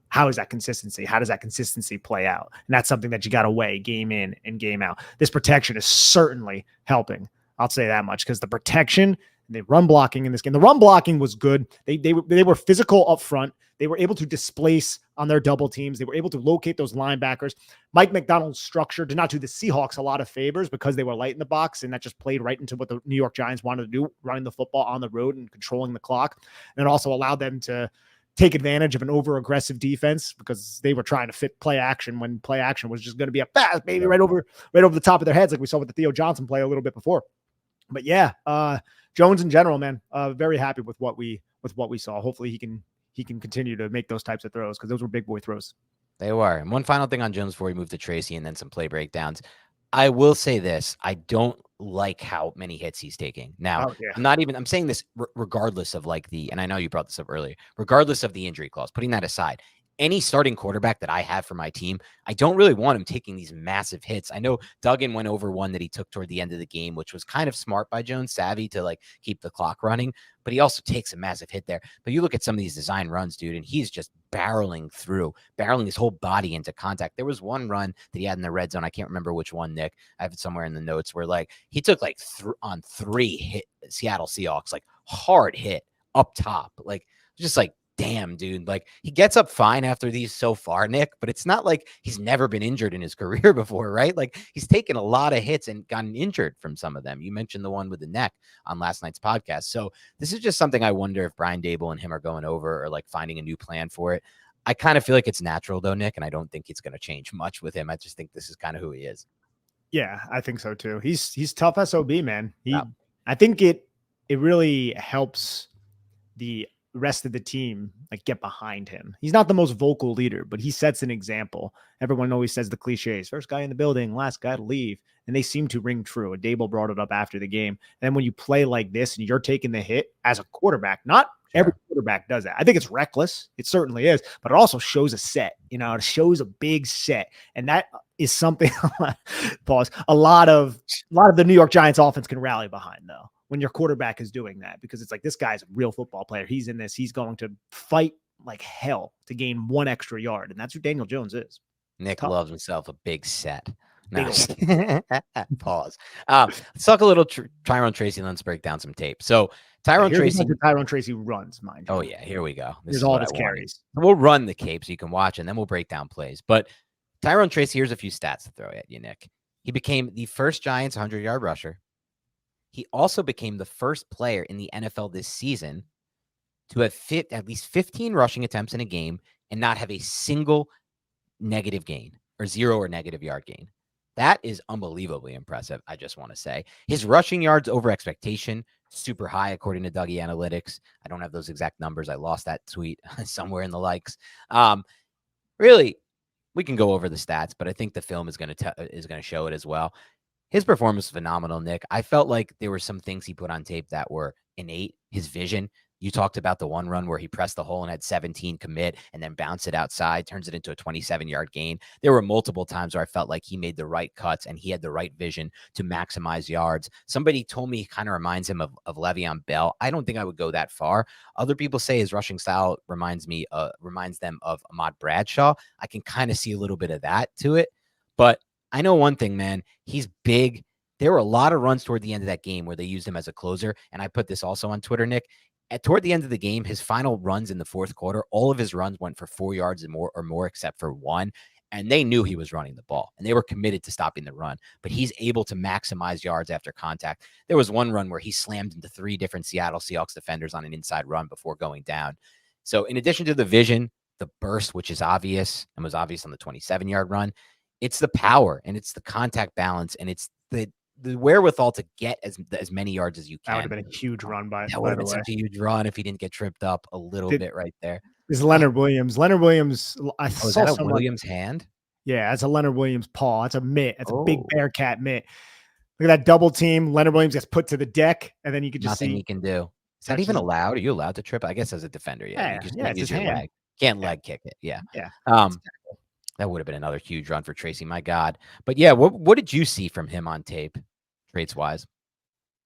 how is that consistency? How does that consistency play out? And that's something that you got to weigh game in and game out. This protection is certainly helping. I'll say that much, because the protection, the run blocking in this game, the run blocking was good. They were physical up front. They were able to displace on their double teams. They were able to locate those linebackers. Mike McDonald's structure did not do the Seahawks a lot of favors because they were light in the box, and that just played right into what the New York Giants wanted to do, running the football on the road and controlling the clock. And it also allowed them to take advantage of an over-aggressive defense because they were trying to fit play action when play action was just going to be a fast baby right over the top of their heads, like we saw with the Theo Johnson play a little bit before. But yeah, Jones in general, man, very happy with what we saw. Hopefully he can continue to make those types of throws, because those were big boy throws. They were. And one final thing on Jones before we move to Tracy and then some play breakdowns. I will say this. I don't like how many hits he's taking. Now, I'm saying this regardless of like and I know you brought this up earlier, regardless of the injury clause, putting that aside, any starting quarterback that I have for my team, I don't really want him taking these massive hits. I know Duggan went over one that he took toward the end of the game, which was kind of smart by Jones, savvy to like keep the clock running, but he also takes a massive hit there. But you look at some of these design runs, dude, and he's just barreling his whole body into contact. There was one run that he had in the red zone. I can't remember which one, Nick. I have it somewhere in the notes where like he took like on 3 hit Seattle Seahawks, like hard hit up top, like just like, damn, dude, like he gets up fine after these so far, Nick, but it's not like he's never been injured in his career before, right? Like he's taken a lot of hits and gotten injured from some of them. You mentioned the one with the neck on last night's podcast. So this is just something I wonder if Brian Daboll and him are going over or like finding a new plan for it. I kind of feel like it's natural though, Nick, and I don't think it's going to change much with him. I just think this is kind of who he is. Yeah, I think so too. He's tough SOB, man. I think it really helps the rest of the team like get behind him. He's not the most vocal leader, but he sets an example. Everyone always says the cliches, first guy in the building, last guy to leave, and they seem to ring true. And Daboll brought it up after the game. And then when you play like this and you're taking the hit as a quarterback, not every quarterback does that. I think it's reckless. It certainly is, but it also shows a set, it shows a big set. And that is something pause. A lot of the New York Giants offense can rally behind though, when your quarterback is doing that, because it's like, this guy's a real football player. He's in this. He's going to fight like hell to gain 1 extra yard. And that's who Daniel Jones is. Nick loves himself a big set. No. Pause. Let's talk a little Tyrone Tracy and let's break down some tape. So Tyrone Tracy runs, mind you. Oh yeah, here we go. Here's all his carries. We'll run the cape so you can watch, and then we'll break down plays. But Tyrone Tracy, here's a few stats to throw at you, Nick. He became the first Giants 100-yard rusher. He also became the first player in the NFL this season to have at least 15 rushing attempts in a game and not have a single negative gain or 0 or negative yard gain. That is unbelievably impressive, I just want to say. His rushing yards over expectation, super high according to Dougie Analytics. I don't have those exact numbers. I lost that tweet somewhere in the likes. Really, we can go over the stats, but I think the film is going to show it as well. His performance was phenomenal, Nick. I felt like there were some things he put on tape that were innate. His vision. You talked about the one run where he pressed the hole and had 17 commit and then bounced it outside, turns it into a 27-yard gain. There were multiple times where I felt like he made the right cuts and he had the right vision to maximize yards. Somebody told me he kind of reminds him of Le'Veon Bell. I don't think I would go that far. Other people say his rushing style reminds them of Ahmad Bradshaw. I can kind of see a little bit of that to it. But I know one thing, man. He's big. There were a lot of runs toward the end of that game where they used him as a closer. And I put this also on Twitter, Nick. toward the end of the game, his final runs in the fourth quarter, all of his runs went for 4 yards or more, except for one. And they knew he was running the ball, and they were committed to stopping the run. But he's able to maximize yards after contact. There was one run where he slammed into 3 different Seattle Seahawks defenders on an inside run before going down. So in addition to the vision, the burst, which is obvious and was obvious on the 27-yard run, it's the power and it's the contact balance and it's the wherewithal to get as many yards as you can. That would have been a huge run that would have been such a huge run if he didn't get tripped up a little bit right there. Is Leonard Williams. Leonard Williams, I saw that a Williams hand? Yeah, that's a Leonard Williams paw. That's a mitt. That's a big Bearcat mitt. Look at that double team. Leonard Williams gets put to the deck, and then you could just nothing see. He can do. Is that even allowed? Are you allowed to trip? I guess as a defender, yeah. You just it's use his your hand. leg. Can't leg kick it. Yeah. Yeah. That would have been another huge run for Tracy. My God. But yeah, what did you see from him on tape, traits wise?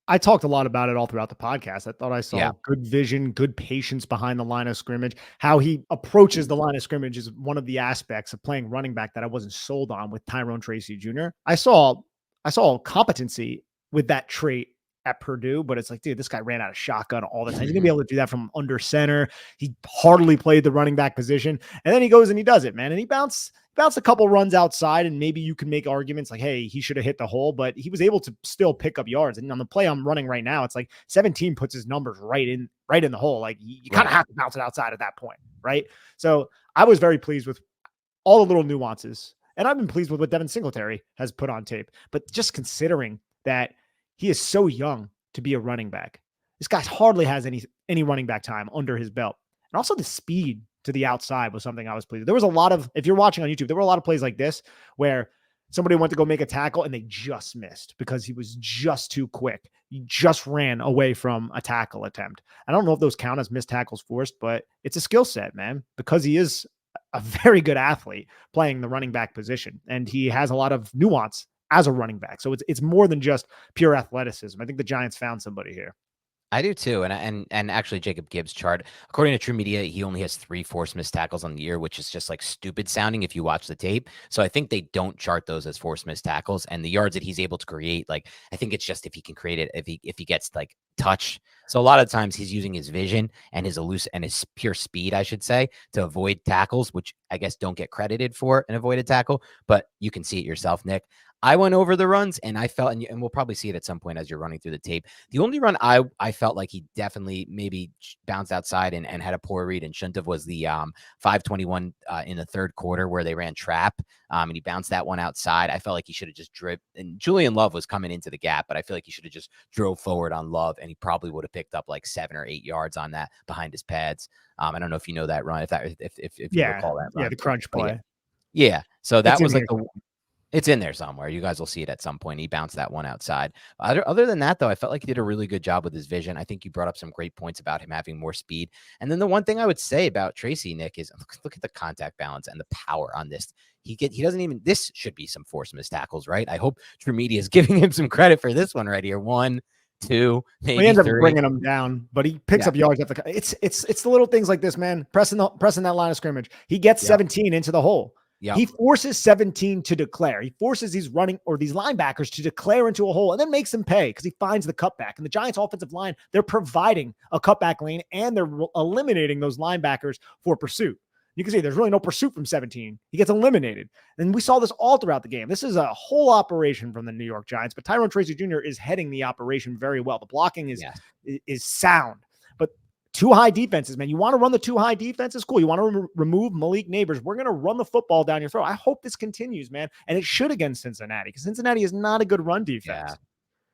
I talked a lot about it all throughout the podcast. I thought I saw good vision, good patience behind the line of scrimmage. How he approaches the line of scrimmage is one of the aspects of playing running back that I wasn't sold on with Tyrone Tracy Jr. I saw competency with that trait at Purdue, but it's like, dude, this guy ran out of shotgun all the time. He's gonna be able to do that from under center. He hardly played the running back position, and then he goes and he does it, man. And he bounced a couple runs outside, and maybe you can make arguments like, hey, he should have hit the hole, but he was able to still pick up yards. And on the play I'm running right now, it's like 17 puts his numbers right in the hole. Like you kind of have to bounce it outside at that point, right? So I was very pleased with all the little nuances, and I've been pleased with what Devin Singletary has put on tape. But just considering that he is so young to be a running back, this guy hardly has any running back time under his belt, and also the speed to the outside was something I was pleased with. There was a lot of, if you're watching on YouTube, there were a lot of plays like this where somebody went to go make a tackle and they just missed because he was just too quick. He just ran away from a tackle attempt. I don't know if those count as missed tackles forced, but it's a skill set, man, because he is a very good athlete playing the running back position, and he has a lot of nuance as a running back. So it's more than just pure athleticism. I think the Giants found somebody here. I do too. And actually Jacob Gibbs' chart, according to True Media, he only has 3 forced missed tackles on the year, which is just like stupid sounding if you watch the tape. So I think they don't chart those as forced missed tackles, and the yards that he's able to create, like, I think it's just if he can create it, if he gets like touch. So a lot of times he's using his vision and his his pure speed, I should say, to avoid tackles, which I guess don't get credited for an avoided tackle, but you can see it yourself, Nick. I went over the runs and I felt, and we'll probably see it at some point as you're running through the tape. The only run I felt like he definitely maybe bounced outside and had a poor read and shouldn't have was the 5:21 in the third quarter where they ran trap and he bounced that one outside. I felt like he should have just driven, and Julian Love was coming into the gap, but I feel like he should have just drove forward on Love and he probably would have picked up like 7 or 8 yards on that behind his pads. I don't know if you know that run, if you recall that run. Yeah, the crunch play. Yeah. So that was like it's in there somewhere. You guys will see it at some point. He bounced that one outside. Other than that, though, I felt like he did a really good job with his vision. I think you brought up some great points about him having more speed. And then the one thing I would say about Tracy, Nick, is look at the contact balance and the power on this. He doesn't even, this should be some forced missed tackles, right? I hope True Media is giving him some credit for this one right here. 1, 2, maybe he ends up 3. bringing him down, but he picks up yards after. It's the little things like this, man. Pressing that line of scrimmage. He gets 17 into the hole. Yep. He forces 17 to declare. He forces these linebackers to declare into a hole and then makes them pay because he finds the cutback. And the Giants offensive line, they're providing a cutback lane and they're eliminating those linebackers for pursuit. You can see there's really no pursuit from 17. He gets eliminated. And we saw this all throughout the game. This is a whole operation from the New York Giants, but Tyrone Tracy Jr. is heading the operation very well. The blocking is sound. But 2 high defenses, man. You want to run the 2 high defenses? Cool. You want to remove Malik Neighbors? We're going to run the football down your throat. I hope this continues, man. And it should against Cincinnati because Cincinnati is not a good run defense. Yeah,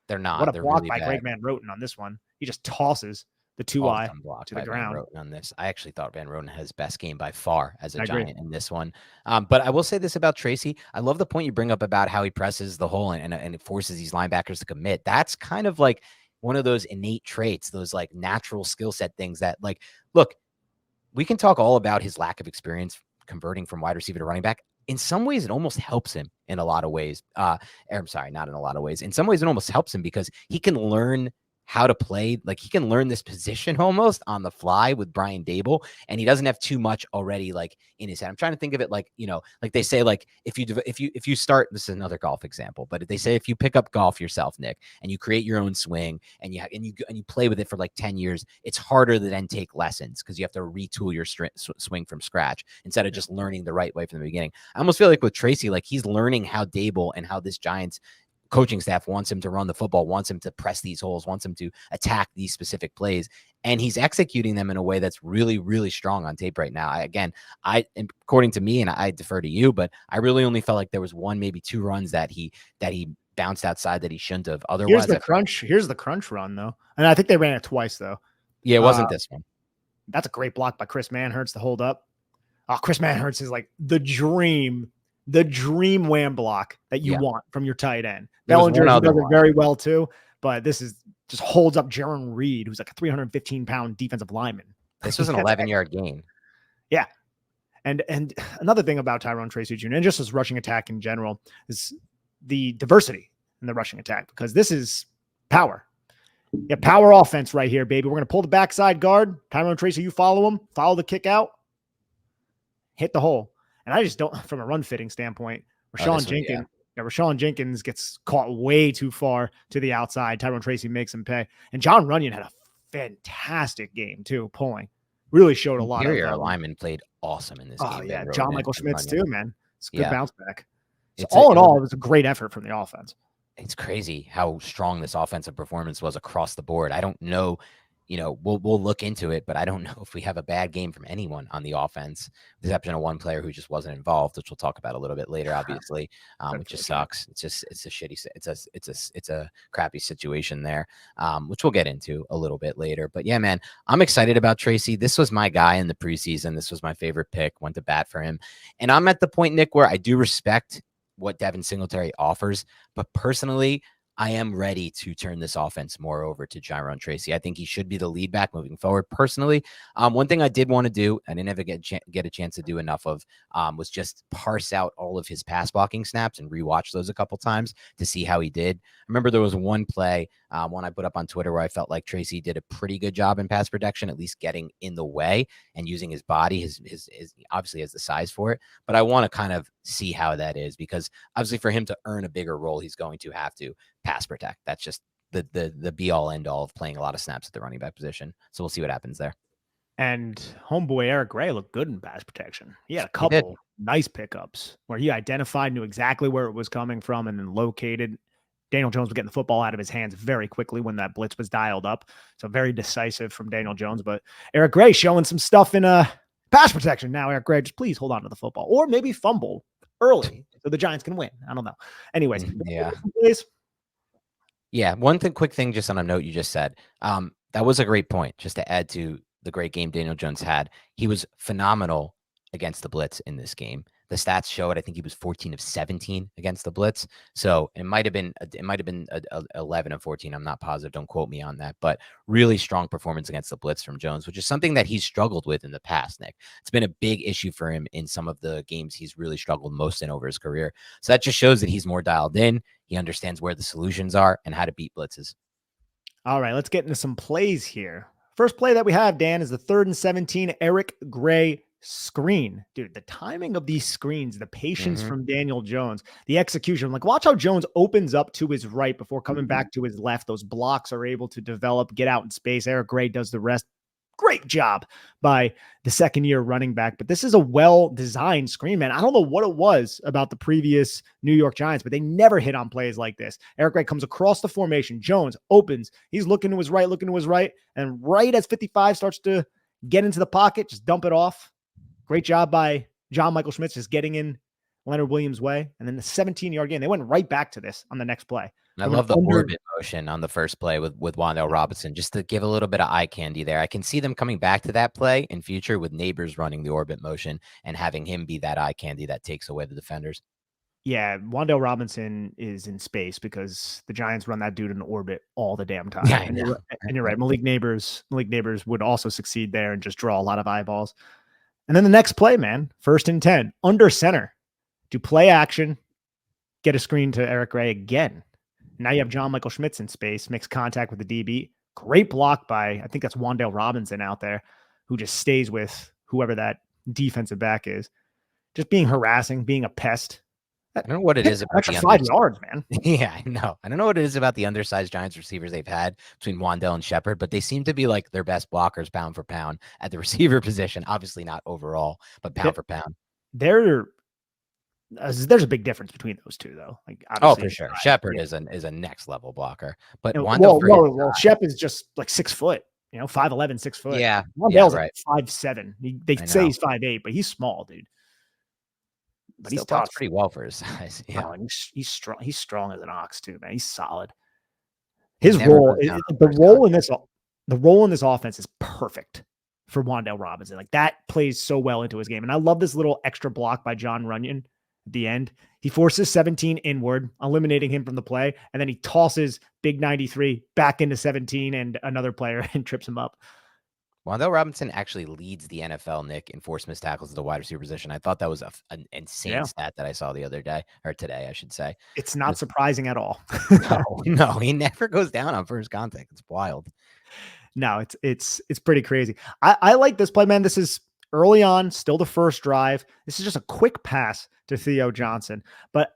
they're not. What a they're block really by bad. Greg Van Roten on this one. He just tosses the 2-eye to the ground. On this, I actually thought Van Roten had his best game by far as a Giant in this one. But I will say this about Tracy. I love the point you bring up about how he presses the hole and it forces these linebackers to commit. That's kind of like one of those innate traits, those like natural skill set things that, like, look, we can talk all about his lack of experience converting from wide receiver to running back. In some ways, it almost helps him in a lot of ways. I'm sorry, not in a lot of ways. In some ways, it almost helps him because he can learn how to play. Like he can learn this position almost on the fly with Brian Daboll, and he doesn't have too much already like in his head. I'm trying to think of it like, like they say, like if you start, this is another golf example, but they say if you pick up golf yourself, Nick, and you create your own swing and you play with it for like 10 years, it's harder to then take lessons because you have to retool your swing from scratch instead of just learning the right way from the beginning. I almost feel like with Tracy, like he's learning how Daboll and how this Giants coaching staff wants him to run the football, wants him to press these holes, wants him to attack these specific plays. And he's executing them in a way that's really, really strong on tape right now. According to me, and I defer to you, but I really only felt like there was one, maybe two runs that he bounced outside that he shouldn't have. Otherwise, Here's the crunch run though. And I think they ran it twice though. Yeah, it wasn't this one. That's a great block by Chris Manhertz to hold up. Oh, Chris Manhertz is like the dream wham block that you want from your tight end. Bellinger does it very well too, but this is just holds up Jaron Reed, who's like a 315-pound defensive lineman. This was an 11-yard gain. Yeah. And another thing about Tyrone Tracy Jr. and just his rushing attack in general is the diversity in the rushing attack, because this is power. Yeah, power offense right here, baby. We're going to pull the backside guard. Tyrone Tracy, you follow him. Follow the kick out. Hit the hole. And I just don't, from a run fitting standpoint, Rashawn Jenkins gets caught way too far to the outside. Tyrone Tracy makes him pay. And John Runyon had a fantastic game too, pulling. Really showed a lot. Interior alignment played awesome in this game. Oh, yeah. John Michael Schmitz too, man. It's a good bounce back. So All in all, it was a great effort from the offense. It's crazy how strong this offensive performance was across the board. I don't know, we'll look into it, but I don't know if we have a bad game from anyone on the offense, with the exception of one player who just wasn't involved, which we'll talk about a little bit later, obviously, which just sucks. It's a crappy situation there, which we'll get into a little bit later. But yeah, man, I'm excited about Tracy. This was my guy in the preseason. This was my favorite pick. Went to bat for him, and I'm at the point, Nick, where I do respect what Devin Singletary offers, but personally, I am ready to turn this offense more over to Tyrone Tracy. I think he should be the lead back moving forward. Personally, one thing I did want to do, I didn't ever get a chance to do enough of, was just parse out all of his pass blocking snaps and rewatch those a couple times to see how he did. I remember there was one play, one I put up on Twitter, where I felt like Tracy did a pretty good job in pass protection, at least getting in the way and using his body. His obviously has the size for it, but I want to kind of see how that is, because obviously for him to earn a bigger role, he's going to have to pass protect. That's just the be all end all of playing a lot of snaps at the running back position. So we'll see what happens there. And homeboy Eric Gray looked good in pass protection. He had a couple nice pickups where he identified, knew exactly where it was coming from, and then located. Daniel Jones was getting the football out of his hands very quickly when that blitz was dialed up. So very decisive from Daniel Jones. But Eric Gray showing some stuff in pass protection. Now, Eric Gray, just please hold on to the football, or maybe fumble early so the Giants can win. I don't know. Anyways, yeah. Yeah, quick thing just on a note you just said. That was a great point, just to add to the great game Daniel Jones had. He was phenomenal against the blitz in this game. The stats show it. I think he was 14 of 17 against the blitz. So it might have been 11 of 14. I'm not positive. Don't quote me on that. But really strong performance against the blitz from Jones, which is something that he's struggled with in the past, Nick. It's been a big issue for him in some of the games he's really struggled most in over his career. So that just shows that he's more dialed in. He understands where the solutions are and how to beat blitzes. All right, let's get into some plays here. First play that we have, Dan, is the 3rd and 17 Eric Gray screen. Dude, the timing of these screens, the patience from Daniel Jones, the execution. Like, watch how Jones opens up to his right before coming back to his left. Those blocks are able to develop, get out in space. Eric Gray does the rest. Great job by the second-year running back. But this is a well-designed screen, man. I don't know what it was about the previous New York Giants, but they never hit on plays like this. Eric Gray comes across the formation. Jones opens. He's looking to his right. And right as 55 starts to get into the pocket, just dump it off. Great job by John Michael Schmitz just getting in Leonard Williams' way. And then the 17-yard gain. They went right back to this on the next play. I love the orbit motion on the first play with Wan'Dale Robinson, just to give a little bit of eye candy there. I can see them coming back to that play in future with Neighbors running the orbit motion and having him be that eye candy that takes away the defenders. Yeah, Wan'Dale Robinson is in space because the Giants run that dude in orbit all the damn time. Yeah, and you're right. Malik Neighbors would also succeed there and just draw a lot of eyeballs. And then the next play, man, 1st and 10, under center, do play action, get a screen to Eric Gray again. Now you have John Michael Schmitz in space, makes contact with the DB, Great block by, I think that's Wan'Dale Robinson out there, who just stays with whoever that defensive back is. Just being harassing, being a pest. I don't know what it is about extra 5 yards, man. Yeah, I know. I don't know what it is about the undersized Giants receivers they've had between Wan'Dale and Shepard, but they seem to be like their best blockers pound for pound at the receiver position. Obviously not overall, but pound for pound. There's a big difference between those two, though. Like, oh, for sure. Shepard is a next level blocker, but Shep is just like 6 foot. 5'11", 6 foot. Yeah, Wan'Dale's right. Like 5'7". They say he's 5'8", but he's small, dude. But he's tough. Pretty well for his size. Yeah, he's strong. He's strong as an ox too, man. He's solid. His role, the role in this offense is perfect for Wan'Dale Robinson. Like, that plays so well into his game. And I love this little extra block by John Runyon at the end. He forces 17 inward, eliminating him from the play, and then he tosses Big 93 back into 17 and another player and trips him up. Wan'Dale Robinson actually leads the NFL, Nick, in forced missed tackles at the wide receiver position. I thought that was an insane stat that I saw the other day, or today, I should say. It's not surprising at all. No, he never goes down on first contact. It's wild. No, it's pretty crazy. I like this play, man. This is early on, still the first drive. This is just a quick pass to Theo Johnson. But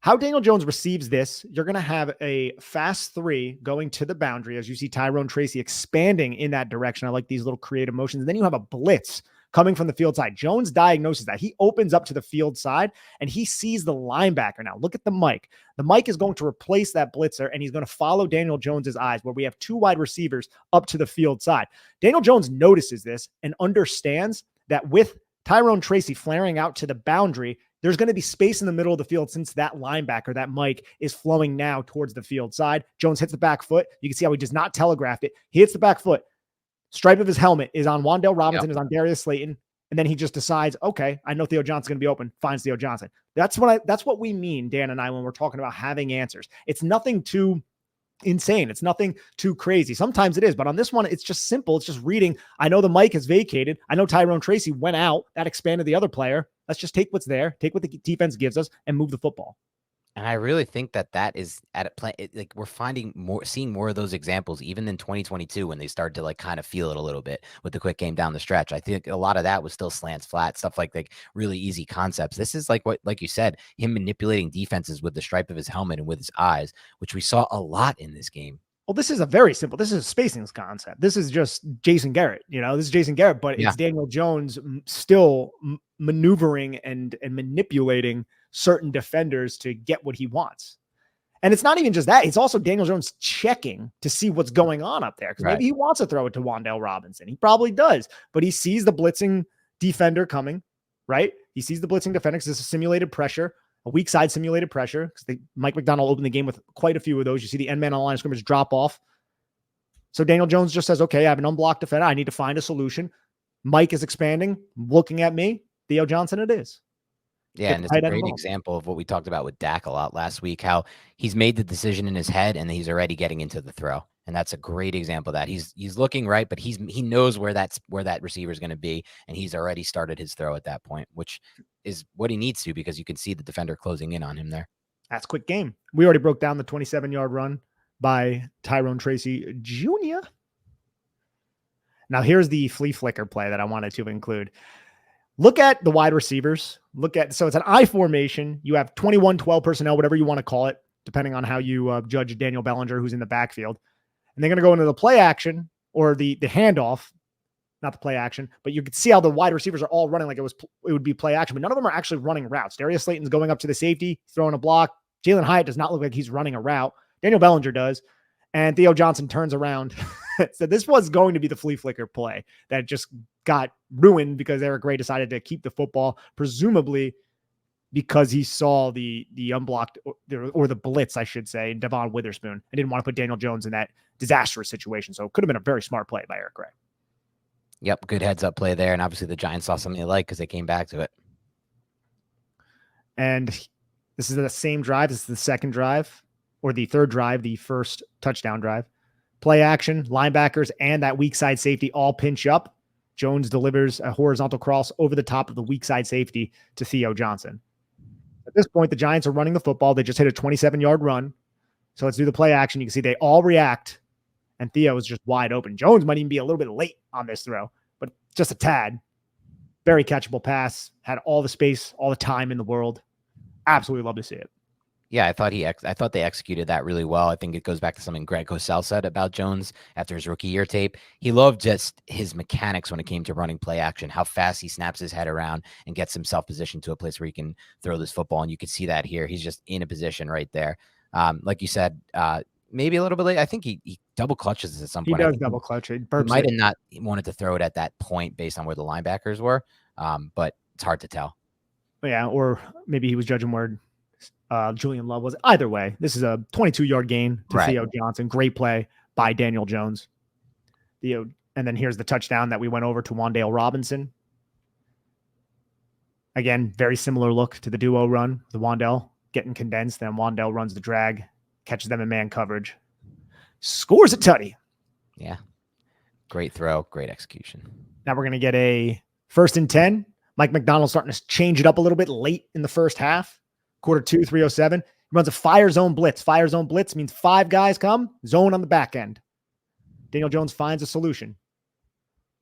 how Daniel Jones receives this, you're going to have a fast 3 going to the boundary as you see Tyrone Tracy expanding in that direction. I like these little creative motions. And then you have a blitz coming from the field side. Jones diagnoses that. He opens up to the field side and he sees the linebacker. Now look at the mic. The mic is going to replace that blitzer and he's going to follow Daniel Jones's eyes where we have 2 wide receivers up to the field side. Daniel Jones notices this and understands that with Tyrone Tracy flaring out to the boundary, there's going to be space in the middle of the field since that linebacker, that Mike, is flowing now towards the field side. Jones hits the back foot. You can see how he does not telegraph it. He hits the back foot. Stripe of his helmet is on Wan'Dale Robinson, is on Darius Slayton. And then he just decides, okay, I know Theo Johnson's going to be open. Finds Theo Johnson. That's what we mean, Dan and I, when we're talking about having answers. It's nothing too insane. It's nothing too crazy. Sometimes it is, but on this one, it's just simple. It's just reading. I know the mic is vacated. I know Tyrone Tracy went out. That expanded the other player. Let's just take what's there, take what the defense gives us, and move the football. And I really think that is at a play. Like, we're seeing more of those examples, even in 2022 when they started to like kind of feel it a little bit with the quick game down the stretch. I think a lot of that was still slants flat, stuff like really easy concepts. This is like you said, him manipulating defenses with the stripe of his helmet and with his eyes, which we saw a lot in this game. Well, this is a spacing concept. This is just Jason Garrett, this is Jason Garrett, but it's Daniel Jones still maneuvering and manipulating certain defenders to get what he wants. And it's not even just that. It's also Daniel Jones checking to see what's going on up there. Because maybe he wants to throw it to Wan'Dale Robinson. He probably does, but he sees the blitzing defender coming, right? He sees the blitzing defender because it's a simulated pressure. A weak side simulated pressure because Mike McDonald opened the game with quite a few of those. You see the end man on the line of scrimmage drop off. So Daniel Jones just says, okay, I have an unblocked defender. I need to find a solution. Mike is expanding, looking at me. Theo Johnson it is. Yeah, and it's a great example of what we talked about with Dak a lot last week, how he's made the decision in his head and he's already getting into the throw. And that's a great example of that. He's looking right, but he knows where that receiver is going to be, and he's already started his throw at that point, which is what he needs to, because you can see the defender closing in on him there. That's quick game. We already broke down the 27-yard run by Tyrone Tracy Jr. Now here's the flea flicker play that I wanted to include. Look at the wide receivers. So it's an I formation. You have 21, 12 personnel, whatever you want to call it, depending on how you judge Daniel Bellinger, who's in the backfield. And they're going to go into the play action or the handoff, not the play action, but you can see how the wide receivers are all running like it would be play action, but none of them are actually running routes. Darius Slayton's going up to the safety, throwing a block. Jalen Hyatt does not look like he's running a route. Daniel Bellinger does. And Theo Johnson turns around. So this was going to be the flea flicker play that just got ruined because Eric Gray decided to keep the football, presumably because he saw the unblocked or the blitz, I should say, Devon Witherspoon, and didn't want to put Daniel Jones in that disastrous situation. So it could have been a very smart play by Eric Gray. Yep, good heads up play there. And obviously the Giants saw something they like because they came back to it. And this is the same drive. This is the second drive or the third drive, the first touchdown drive. Play action, linebackers, and that weak side safety all pinch up. Jones delivers a horizontal cross over the top of the weak side safety to Theo Johnson. At this point, the Giants are running the football. They just hit a 27-yard run. So let's do the play action. You can see they all react and Theo was just wide open. Jones might even be a little bit late on this throw, but just a tad. Very catchable pass. Had all the space, all the time in the world. Absolutely love to see it. Yeah, I thought they executed that really well. I think it goes back to something Greg Cosell said about Jones after his rookie year tape. He loved just his mechanics when it came to running play action, how fast he snaps his head around and gets himself positioned to a place where he can throw this football. And you could see that here. He's just in a position right there. Like you said, maybe a little bit late. I think he double clutches at some point. He does double clutch it. He might have not wanted to throw it at that point based on where the linebackers were, but it's hard to tell. Yeah, or maybe he was judging where Julian Love was. Either way, this is a 22-yard gain to Theo Johnson. Great play by Daniel Jones. And then here's the touchdown that we went over to Wan'Dale Robinson. Again, very similar look to the duo run. The Wan'Dale getting condensed. Then Wan'Dale runs the drag, catches them in man coverage, scores a tutty. Yeah. Great throw, great execution. Now we're going to get a 1st and 10. Mike McDonald starting to change it up a little bit late in the first half. Quarter 2, 3:07. He runs a fire zone blitz. Fire zone blitz means 5 guys come, zone on the back end. Daniel Jones finds a solution.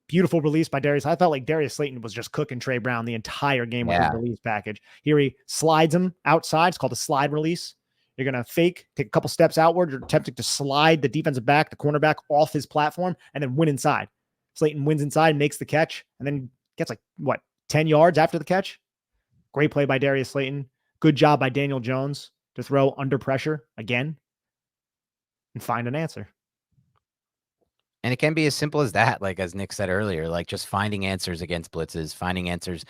Beautiful release by Darius. I felt like Darius Slayton was just cooking Trey Brown the entire game with his release package. Here he slides him outside. It's called a slide release. You're going to fake, take a couple steps outward. You're attempting to slide the defensive back, the cornerback off his platform, and then win inside. Slayton wins inside, makes the catch, and then gets 10 yards after the catch. Great play by Darius Slayton. Good job by Daniel Jones to throw under pressure again and find an answer. And it can be as simple as that, like as Nick said earlier, like just finding answers against blitzes, finding answers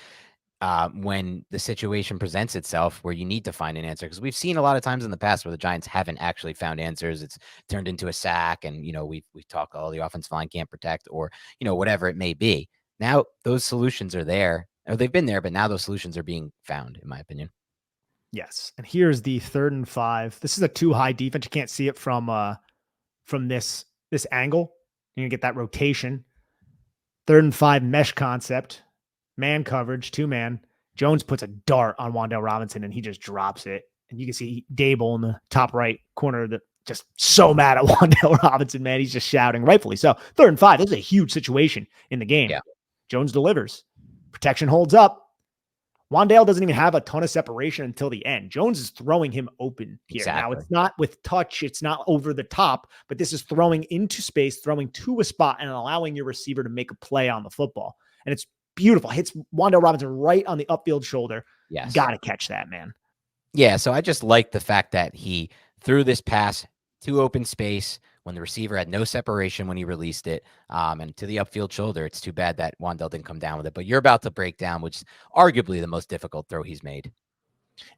when the situation presents itself where you need to find an answer. Because we've seen a lot of times in the past where the Giants haven't actually found answers. It's turned into a sack, and we've talked the offensive line can't protect, or whatever it may be. Now those solutions are there, or they've been there, but now those solutions are being found, in my opinion. Yes. And here's the 3rd and 5. This is a too high defense. You can't see it from this angle. You're going to get that rotation. 3rd and 5 mesh concept, man coverage, 2-man. Jones puts a dart on Wan'Dale Robinson and he just drops it. And you can see Daboll in the top right corner that just so mad at Wan'Dale Robinson, man. He's just shouting, rightfully so. 3rd and 5. This is a huge situation in the game. Yeah. Jones delivers. Protection holds up. Wan'Dale doesn't even have a ton of separation until the end. Jones is throwing him open here. Exactly. Now, it's not with touch. It's not over the top, but this is throwing into space, throwing to a spot, and allowing your receiver to make a play on the football. And it's beautiful. Hits Wan'Dale Robinson right on the upfield shoulder. Yes. Got to catch that, man. Yeah, so I just like the fact that he threw this pass to open space when the receiver had no separation when he released it, and to the upfield shoulder. It's too bad that Wan'Dale didn't come down with it, but you're about to break down, which is arguably the most difficult throw he's made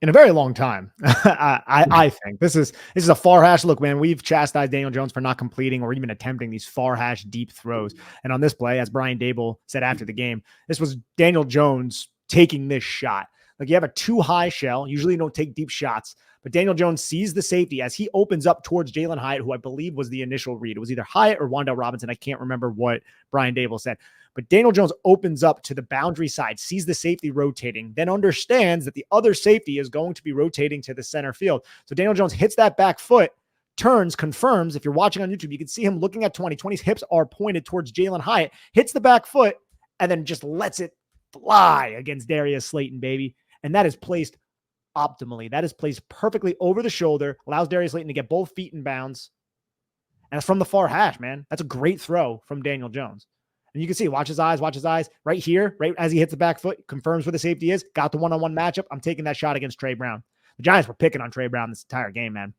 in a very long time. I think this is a far hash. Look, man, we've chastised Daniel Jones for not completing or even attempting these far hash deep throws. And on this play, as Brian Daboll said after the game, this was Daniel Jones taking this shot. Like, you have a too high shell. Usually you don't take deep shots, but Daniel Jones sees the safety as he opens up towards Jalen Hyatt, who I believe was the initial read. It was either Hyatt or Wan'Dale Robinson. I can't remember what Brian Daboll said, but Daniel Jones opens up to the boundary side, sees the safety rotating, then understands that the other safety is going to be rotating to the center field. So Daniel Jones hits that back foot, turns, confirms. If you're watching on YouTube, you can see him looking at 20. 20's hips are pointed towards Jalen Hyatt, hits the back foot, and then just lets it fly against Darius Slayton, baby. And that is placed optimally. That is placed perfectly over the shoulder, allows Darius Slayton to get both feet in bounds. And it's from the far hash, man. That's a great throw from Daniel Jones. And you can see, watch his eyes right here, right as he hits the back foot, confirms where the safety is, got the one-on-one matchup. I'm taking that shot against Trey Brown. The Giants were picking on Trey Brown this entire game, man.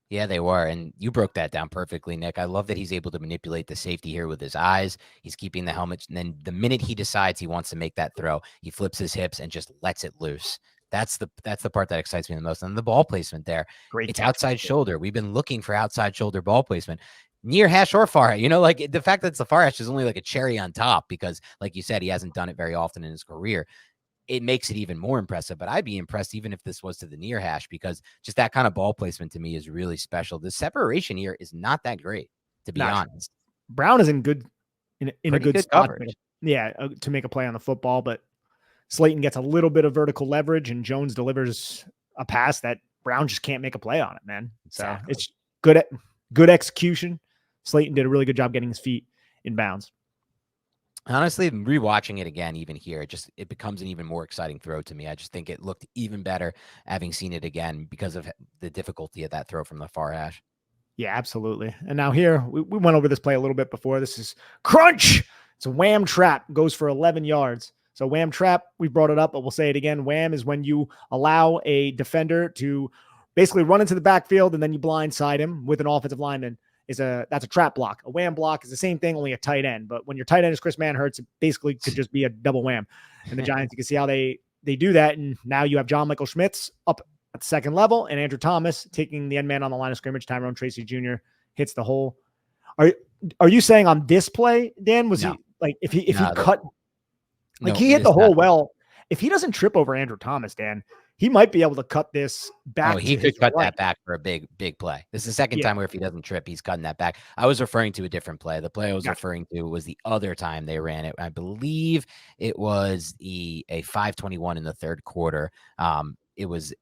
Yeah, they were. And you broke that down perfectly, Nick. I love that he's able to manipulate the safety here with his eyes. He's keeping the helmet. And then the minute he decides he wants to make that throw, he flips his hips and just lets it loose. That's the part that excites me the most. And the ball placement there. Great. It's outside shoulder. We've been looking for outside shoulder ball placement. Near hash or far hash. Like the fact that it's the far hash is only like a cherry on top because, like you said, he hasn't done it very often in his career. It makes it even more impressive, but I'd be impressed even if this was to the near hash, because just that kind of ball placement to me is really special. The separation here is not that great, to be honest. Brown is in a good spot. Coverage. To make a play on the football, but Slayton gets a little bit of vertical leverage and Jones delivers a pass that Brown just can't make a play on it, man. So Exactly. it's good execution. Slayton did a really good job getting his feet in bounds. Honestly, rewatching it again, even here, it becomes an even more exciting throw to me. I just think it looked even better having seen it again because of the difficulty of that throw from the far hash. Yeah, absolutely. And now here, we went over this play a little bit before. This is crunch. It's a wham trap, goes for 11 yards. So wham trap, we brought it up, but we'll say it again. Wham is when you allow a defender to basically run into the backfield and then you blindside him with an offensive lineman. That's a trap block. A wham block is the same thing, only a tight end. But when your tight end is Chris Manhertz, it basically could just be a double wham. And the Giants, you can see how they do that. And now you have John Michael Schmitz up at the second level and Andrew Thomas taking the end man on the line of scrimmage. Tyrone Tracy Jr. hits the hole. Are you saying on this play, Dan, was he like if he cut like he hit the hole well? If he doesn't trip over Andrew Thomas, Dan, he might be able to cut this back. Oh, he could cut that back for a big play. This is the second time where if he doesn't trip, he's cutting that back. I was referring to a different play. The play I was referring to was the other time they ran it. I believe it was a 5:21 in the third quarter. It was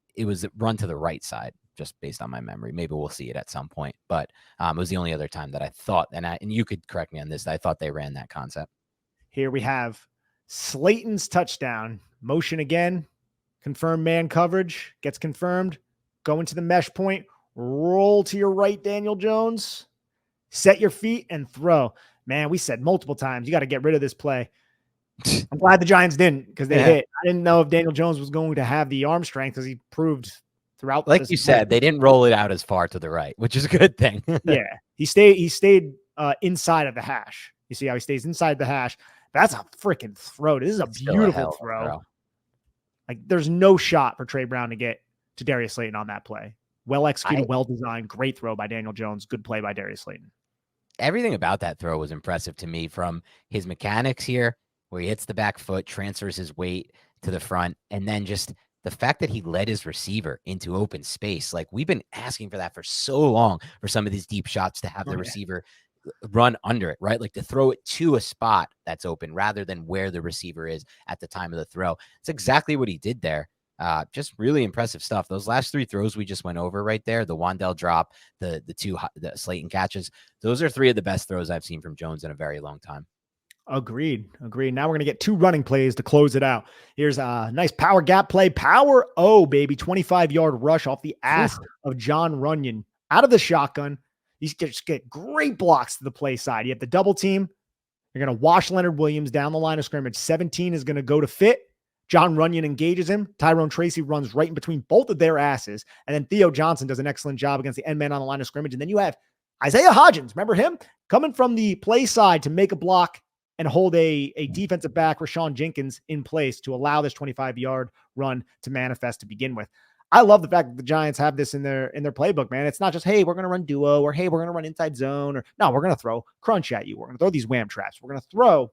run to the right side, just based on my memory. Maybe we'll see it at some point, but it was the only other time that I thought, and you could correct me on this, I thought they ran that concept. Here we have Slayton's touchdown. Motion again. Confirmed man coverage. Gets confirmed. Go into the mesh point. Roll to your right, Daniel Jones. Set your feet and throw. Man, we said multiple times, you got to get rid of this play. I'm glad the Giants didn't because they hit. I didn't know if Daniel Jones was going to have the arm strength as he proved throughout. Like you said, they didn't roll it out as far to the right, which is a good thing. Yeah. He stayed inside of the hash. You see how he stays inside the hash. That's a freaking throw. This is a beautiful throw. Like there's no shot for Trey Brown to get to Darius Slayton on that play. Well executed, well designed, great throw by Daniel Jones. Good play by Darius Slayton. Everything about that throw was impressive to me, from his mechanics here, where he hits the back foot, transfers his weight to the front, and then just the fact that he led his receiver into open space. Like we've been asking for that for so long for some of these deep shots to have the receiver run under it, right? Like to throw it to a spot that's open rather than where the receiver is at the time of the throw. It's exactly what he did there. Just really impressive stuff. Those last three throws we just went over right there, the Wan'Dale drop, the Slayton catches, those are three of the best throws I've seen from Jones in a very long time. Agreed. Now we're going to get two running plays to close it out. Here's a nice power gap play. Power O, baby. 25-yard rush off the ass of John Runyon out of the shotgun. You just get great blocks to the play side. You have the double team. You're going to wash Leonard Williams down the line of scrimmage. 17 is going to go to fit. John Runyon engages him. Tyrone Tracy runs right in between both of their asses. And then Theo Johnson does an excellent job against the end man on the line of scrimmage. And then you have Isaiah Hodgins. Remember him? Coming from the play side to make a block and hold a defensive back, Rashawn Jenkins, in place to allow this 25-yard run to manifest to begin with. I love the fact that the Giants have this in their playbook, man. It's not just, hey, we're going to run duo, or hey, we're going to run inside zone, or no, we're going to throw crunch at you. We're going to throw these wham traps. We're going to throw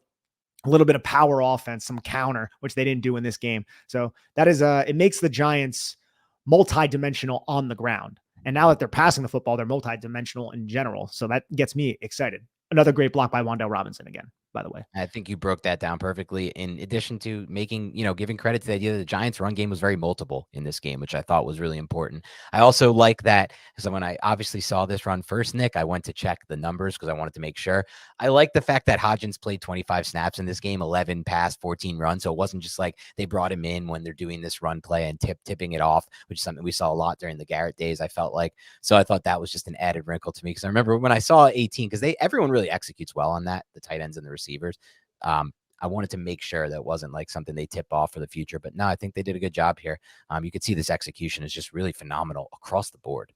a little bit of power offense, some counter, which they didn't do in this game. So that is it makes the Giants multi-dimensional on the ground. And now that they're passing the football, they're multi-dimensional in general. So that gets me excited. Another great block by Wan'Dale Robinson again, by the way. I think you broke that down perfectly. In addition to giving credit to the idea that the Giants' run game was very multiple in this game, which I thought was really important. I also like that, because when I obviously saw this run first, Nick, I went to check the numbers because I wanted to make sure. I like the fact that Hodgins played 25 snaps in this game, 11 pass, 14 runs. So it wasn't just like they brought him in when they're doing this run play and tipping it off, which is something we saw a lot during the Garrett days, I felt like. So I thought that was just an added wrinkle to me, because I remember when I saw 18, because everyone really executes well on that, the tight ends and the receivers. I wanted to make sure that wasn't like something they tip off for the future, but no, I think they did a good job here. You could see this execution is just really phenomenal across the board.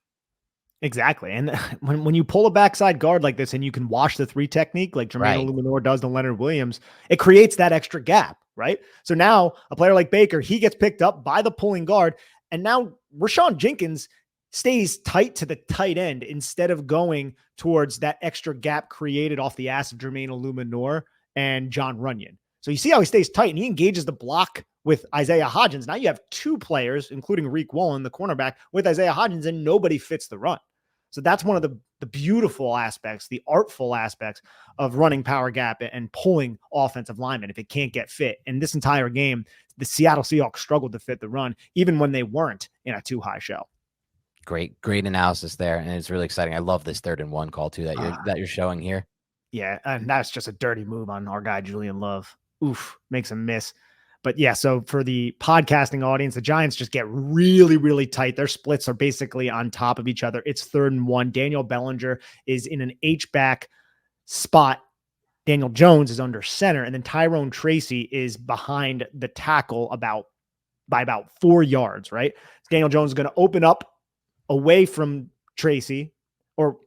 Exactly. And when you pull a backside guard like this and you can wash the three technique like Jermaine Illuminor does to Leonard Williams, it creates that extra gap, right? So now a player like Baker, he gets picked up by the pulling guard, and now Rashawn Jenkins stays tight to the tight end instead of going towards that extra gap created off the ass of Jermaine Illuminor and John Runyon. So you see how he stays tight and he engages the block with Isaiah Hodgins. Now you have two players, including Reek Wallen, the cornerback, with Isaiah Hodgins, and nobody fits the run. So that's one of the beautiful aspects, the artful aspects of running power gap and pulling offensive linemen if it can't get fit. And this entire game, the Seattle Seahawks struggled to fit the run, even when they weren't in a too high shell. Great analysis there, and it's really exciting. I love this 3rd and 1 call too that you're showing here. Yeah, and that's just a dirty move on our guy Julian Love. Oof, makes him miss. But yeah, so for the podcasting audience, the Giants just get really, really tight. Their splits are basically on top of each other. It's 3rd and 1. Daniel Bellinger is in an H-back spot. Daniel Jones is under center, and then Tyrone Tracy is behind the tackle by about 4 yards, right? Daniel Jones is going to open up away from Tracy, or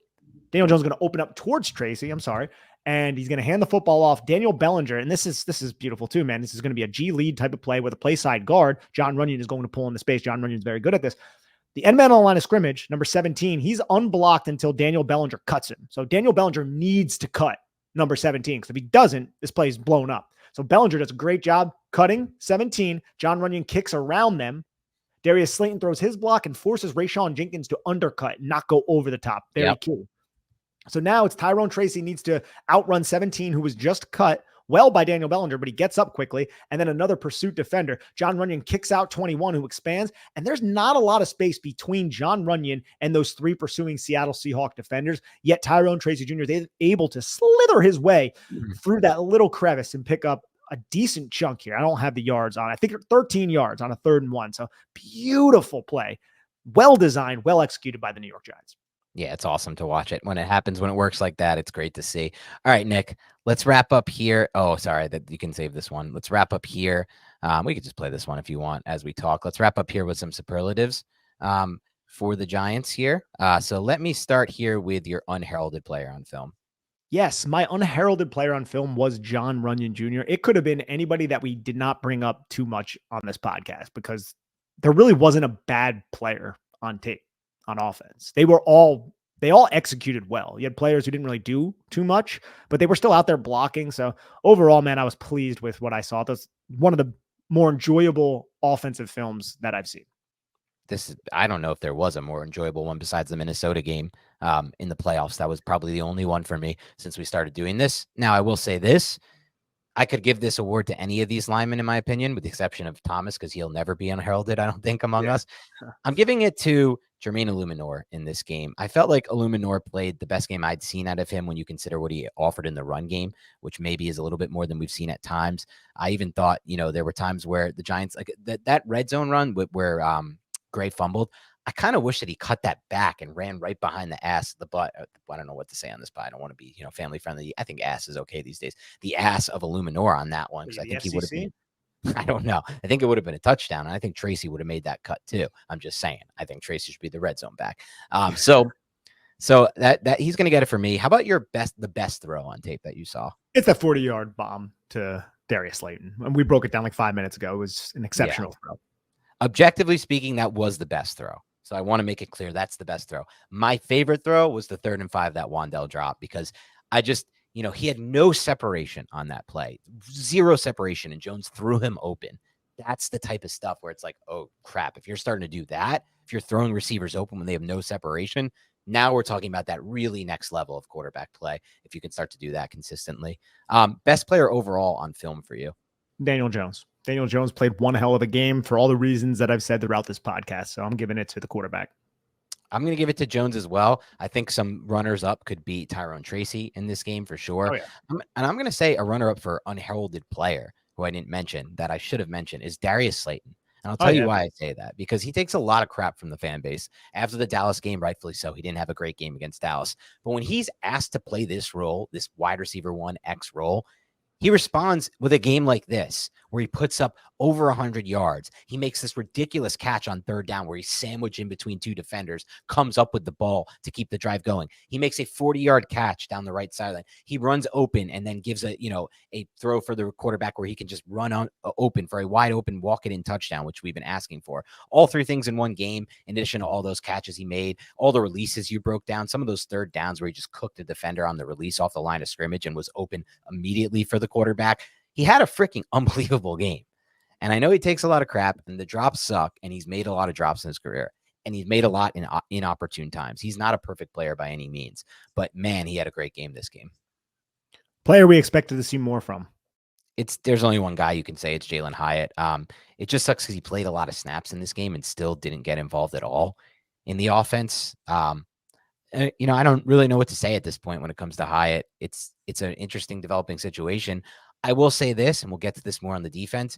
Daniel Jones is going to open up towards Tracy. I'm sorry. And he's going to hand the football off. Daniel Bellinger, and this is beautiful too, man. This is going to be a G lead type of play with a play side guard. John Runyon is going to pull in the space. John Runyon is very good at this. The end man on the line of scrimmage, number 17, he's unblocked until Daniel Bellinger cuts him. So Daniel Bellinger needs to cut number 17, because if he doesn't, this play is blown up. So Bellinger does a great job cutting 17. John Runyon kicks around them. Darius Slayton throws his block and forces Rayshawn Jenkins to undercut, not go over the top. Very key. So now it's Tyrone Tracy needs to outrun 17, who was just cut well by Daniel Bellinger, but he gets up quickly. And then another pursuit defender. John Runyon kicks out 21, who expands. And there's not a lot of space between John Runyon and those 3 pursuing Seattle Seahawks defenders. Yet Tyrone Tracy Jr. is able to slither his way through that little crevice and pick up a decent chunk here. I don't have the yards on. I think 13 yards on a 3rd and 1. So beautiful play. Well designed, well executed by the New York Giants. Yeah, it's awesome to watch it when it happens, when it works like that. It's great to see. All right, Nick, let's wrap up here. Oh, sorry, that you can save this one. Let's wrap up here. We could just play this one if you want as we talk. Let's wrap up here with some superlatives for the Giants here. So let me start here with your unheralded player on film. Yes, my unheralded player on film was John Runyon Jr. It could have been anybody that we did not bring up too much on this podcast, because there really wasn't a bad player on tape on offense. They all executed well. You had players who didn't really do too much, but they were still out there blocking. So overall, man, I was pleased with what I saw. That's one of the more enjoyable offensive films that I've seen. I don't know if there was a more enjoyable one besides the Minnesota game in the playoffs. That was probably the only one for me since we started doing this. Now, I will say this. I could give this award to any of these linemen, in my opinion, with the exception of Thomas, because he'll never be unheralded, I don't think, among us. I'm giving it to Jermaine Illuminor in this game. I felt like Illuminor played the best game I'd seen out of him when you consider what he offered in the run game, which maybe is a little bit more than we've seen at times. I even thought, there were times where the Giants, like that red zone run where Gray fumbled, I kind of wish that he cut that back and ran right behind the ass of the butt. I don't know what to say on this, but I don't want to be, family friendly. I think ass is okay these days. The ass of Illuminor on that one, because I think he would have been. I don't know. I think it would have been a touchdown. And I think Tracy would have made that cut too. I'm just saying. I think Tracy should be the red zone back. So that he's going to get it for me. How about the best throw on tape that you saw? It's that 40-yard bomb to Darius Slayton. And we broke it down like 5 minutes ago. It was an exceptional throw. Objectively speaking, that was the best throw. So I want to make it clear that's the best throw. My favorite throw was the 3rd and 5 that Wan'Dale dropped, because I just, he had no separation on that play, 0 separation, and Jones threw him open. That's the type of stuff where it's like, oh, crap. If you're starting to do that, if you're throwing receivers open when they have no separation, now we're talking about that really next level of quarterback play, if you can start to do that consistently. Best player overall on film for you? Daniel Jones. Daniel Jones played one hell of a game for all the reasons that I've said throughout this podcast. So I'm giving it to the quarterback. I'm going to give it to Jones as well. I think some runners up could beat Tyrone Tracy in this game for sure. Oh, yeah. And I'm going to say a runner up for unheralded player who I didn't mention that I should have mentioned is Darius Slayton. And I'll tell you why I say that, because he takes a lot of crap from the fan base. After the Dallas game, rightfully so, he didn't have a great game against Dallas. But when he's asked to play this role, this wide receiver 1X role, he responds with a game like this, where he puts up over 100 yards. He makes this ridiculous catch on 3rd down where he's sandwiched in between 2 defenders, comes up with the ball to keep the drive going. He makes a 40-yard catch down the right sideline. He runs open and then gives a throw for the quarterback where he can just run on open for a wide open walk-it-in touchdown, which we've been asking for. All 3 things in one game, in addition to all those catches he made, all the releases you broke down, some of those 3rd downs where he just cooked the defender on the release off the line of scrimmage and was open immediately for the quarterback. He had a freaking unbelievable game. And I know he takes a lot of crap and the drops suck, and he's made a lot of drops in his career, and he's made a lot in inopportune times. He's not a perfect player by any means, but man, he had a great game this game. Player we expected to see more from. There's only one guy you can say, it's Jalen Hyatt. It just sucks because he played a lot of snaps in this game and still didn't get involved at all. in the offense. I don't really know what to say at this point when it comes to Hyatt. It's an interesting developing situation. I will say this, and we'll get to this more on the defense.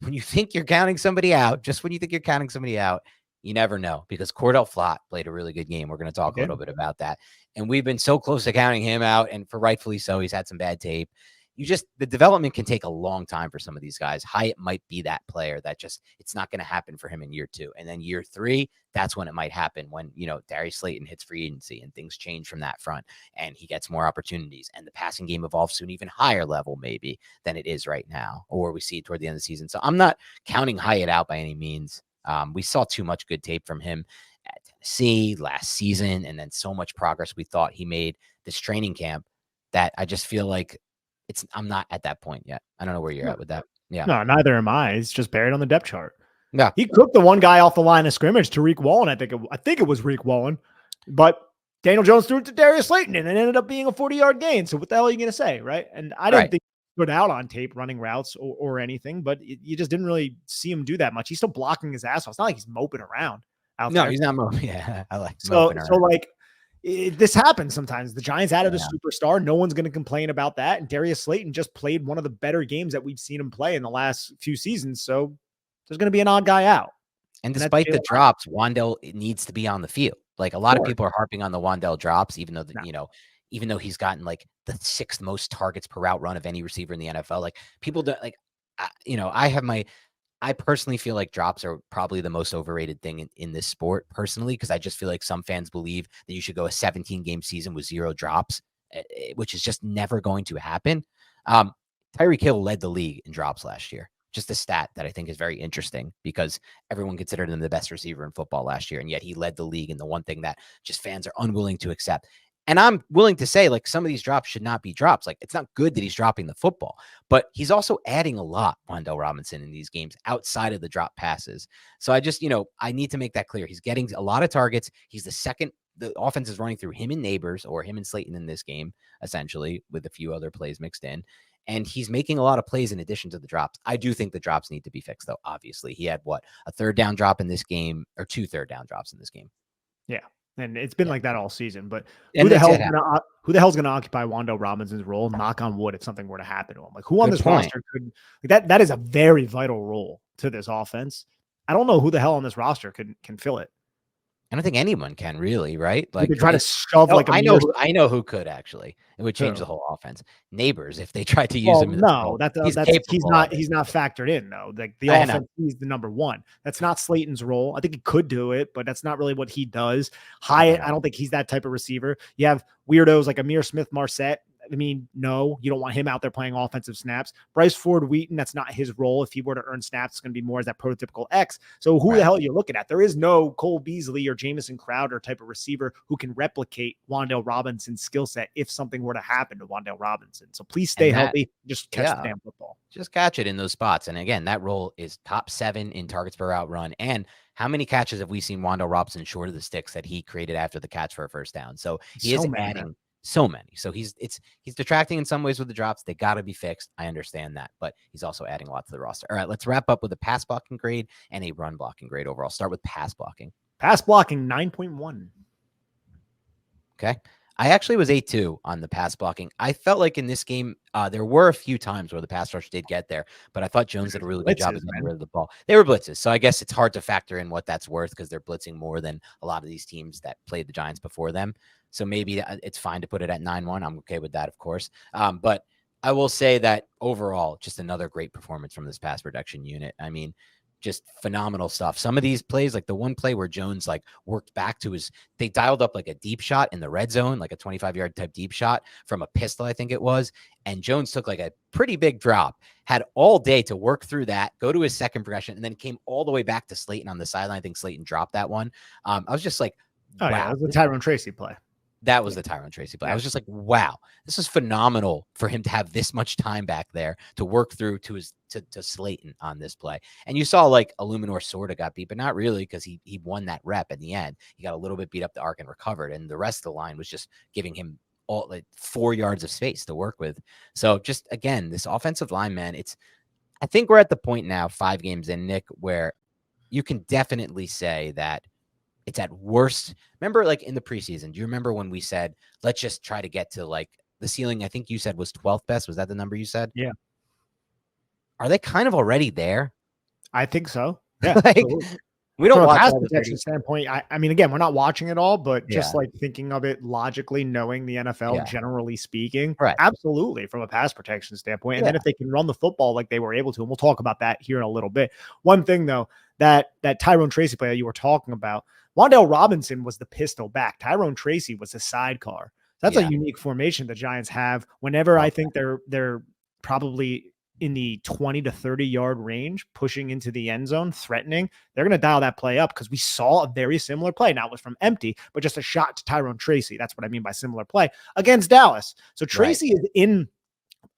When you think you're counting somebody out, just when you think you're counting somebody out, you never know, because Cordell Flott played a really good game. We're going to talk a little bit about that. And we've been so close to counting him out, and for rightfully so. He's had some bad tape. The development can take a long time for some of these guys. Hyatt might be that player that it's not going to happen for him in year 2. And then year 3, that's when it might happen, when, Darius Slayton hits free agency and things change from that front and he gets more opportunities and the passing game evolves to an even higher level maybe than it is right now, or we see it toward the end of the season. So I'm not counting Hyatt out by any means. We saw too much good tape from him at Tennessee last season, and then so much progress we thought he made this training camp that I just feel like I'm not at that point yet. I don't know where you're at with that. Yeah. No, neither am I. He's just buried on the depth chart. Yeah. He cooked the one guy off the line of scrimmage, Tariq Wallen. I think it was Reek Wallen, but Daniel Jones threw it to Darius Slayton and it ended up being a 40-yard gain. So what the hell are you going to say? Right. And I didn't think he put out on tape running routes or anything, but you just didn't really see him do that much. He's still blocking his ass off. It's not like he's moping around out there. No, he's not moping. Yeah. I like this happens sometimes. The Giants added a superstar. No one's going to complain about that. And Darius Slayton just played one of the better games that we've seen him play in the last few seasons. So there's going to be an odd guy out. And despite the drops, Wan'Dale needs to be on the field. Like, a lot of people are harping on the Wan'Dale drops, even though even though he's gotten like the 6th most targets per route run of any receiver in the NFL. Like, people don't I personally feel like drops are probably the most overrated thing in this sport personally, because I just feel like some fans believe that you should go a 17-game season with 0 drops, which is just never going to happen. Tyreek Hill led the league in drops last year. Just a stat that I think is very interesting, because everyone considered him the best receiver in football last year, and yet he led the league in the one thing that just fans are unwilling to accept. And I'm willing to say, like, some of these drops should not be drops. Like, it's not good that he's dropping the football, but he's also adding a lot, Wan'Dale Robinson, in these games outside of the drop passes. So I need to make that clear. He's getting a lot of targets. He's the offense is running through him and Neighbors, or him and Slayton in this game, essentially, with a few other plays mixed in. And he's making a lot of plays in addition to the drops. I do think the drops need to be fixed, though. Obviously, he had a 3rd down drop in this game, or 2 3rd down drops in this game. Yeah. And it's been like that all season, but who the hell's going to occupy Wan'Dale Robinson's role? Knock on wood, if something were to happen to him. Like, who on this roster could that is a very vital role to this offense. I don't know who the hell on this roster can fill it. I don't think anyone can really, right? Like, they try to shove I know who could actually. It would change the whole offense. Neighbors, if they tried to use him. He's not factored in though. Like, the offense, he's the number 1. That's not Slayton's role. I think he could do it, but that's not really what he does. Hyatt, I don't think he's that type of receiver. You have weirdos like Amir Smith-Marset. I mean, no, you don't want him out there playing offensive snaps. Bryce Ford-Wheaton, that's not his role. If he were to earn snaps, it's going to be more as that prototypical X. So who the hell are you looking at? There is no Cole Beasley or Jamison Crowder type of receiver who can replicate Wan'Dale Robinson's skill set if something were to happen to Wan'Dale Robinson. So please stay healthy. Just catch the damn football. Just catch it in those spots. And again, that role is top 7 in targets per route run. And how many catches have we seen Wan'Dale Robinson short of the sticks that he created after the catch for a first down? So he is adding so many. So he's detracting in some ways with the drops. They got to be fixed. I understand that, but he's also adding a lot to the roster. All right, let's wrap up with a pass blocking grade and a run blocking grade overall. Start with pass blocking. Pass blocking 9.1. Okay. I actually was 8-2 on the pass blocking. I felt like in this game, there were a few times where the pass rush did get there, but I thought Jones did a really good job of getting rid of the ball. They were blitzes, so I guess it's hard to factor in what that's worth, because they're blitzing more than a lot of these teams that played the Giants before them. So maybe it's fine to put it at 9-1. I'm okay with that, of course. But I will say that overall, just another great performance from this pass protection unit. I mean, just phenomenal stuff. Some of these plays, like the one play where Jones worked back to they dialed up like a deep shot in the red zone, like a 25-yard type deep shot from a pistol, I think it was. And Jones took like a pretty big drop, had all day to work through that, go to his second progression, and then came all the way back to Slayton on the sideline. I think Slayton dropped that one. I was just like, wow. Yeah, it was the Tyrone Tracy play. That was the Tyrone Tracy play. I was just like, wow, this is phenomenal for him to have this much time back there to work through to Slayton on this play. And you saw like Illuminor sort of got beat, but not really, because he won that rep in the end. He got a little bit beat up the arc and recovered. And the rest of the line was just giving him all like 4 yards of space to work with. So just, again, this offensive line, man, I think we're at the point now, 5 games in, Nick, where you can definitely say that It's at worst. Remember, like in the preseason, do you remember when we said, let's just try to get to like the ceiling? I think you said was 12th best. Was that the number you said? Yeah. Are they kind of already there? I think so. Yeah. Like, we don't From a watch pass all the protection 30. standpoint, I mean, again, we're not watching it all, but just Yeah. like thinking of it logically, knowing the NFL, Yeah. generally speaking, Right. absolutely from a pass protection standpoint. And Yeah. then if they can run the football like they were able to, and we'll talk about that here in a little bit. One thing though, that Tyrone Tracy player you were talking about, Wan'Dale Robinson was the pistol back. Tyrone Tracy was the sidecar. That's Yeah. a unique formation the Giants have. Whenever I think they're probably in the 20 to 30 yard range, pushing into the end zone, threatening, they're going to dial that play up because we saw a very similar play. Now it was from empty, but just a shot to Tyrone Tracy. That's what I mean by similar play against Dallas. So Tracy is in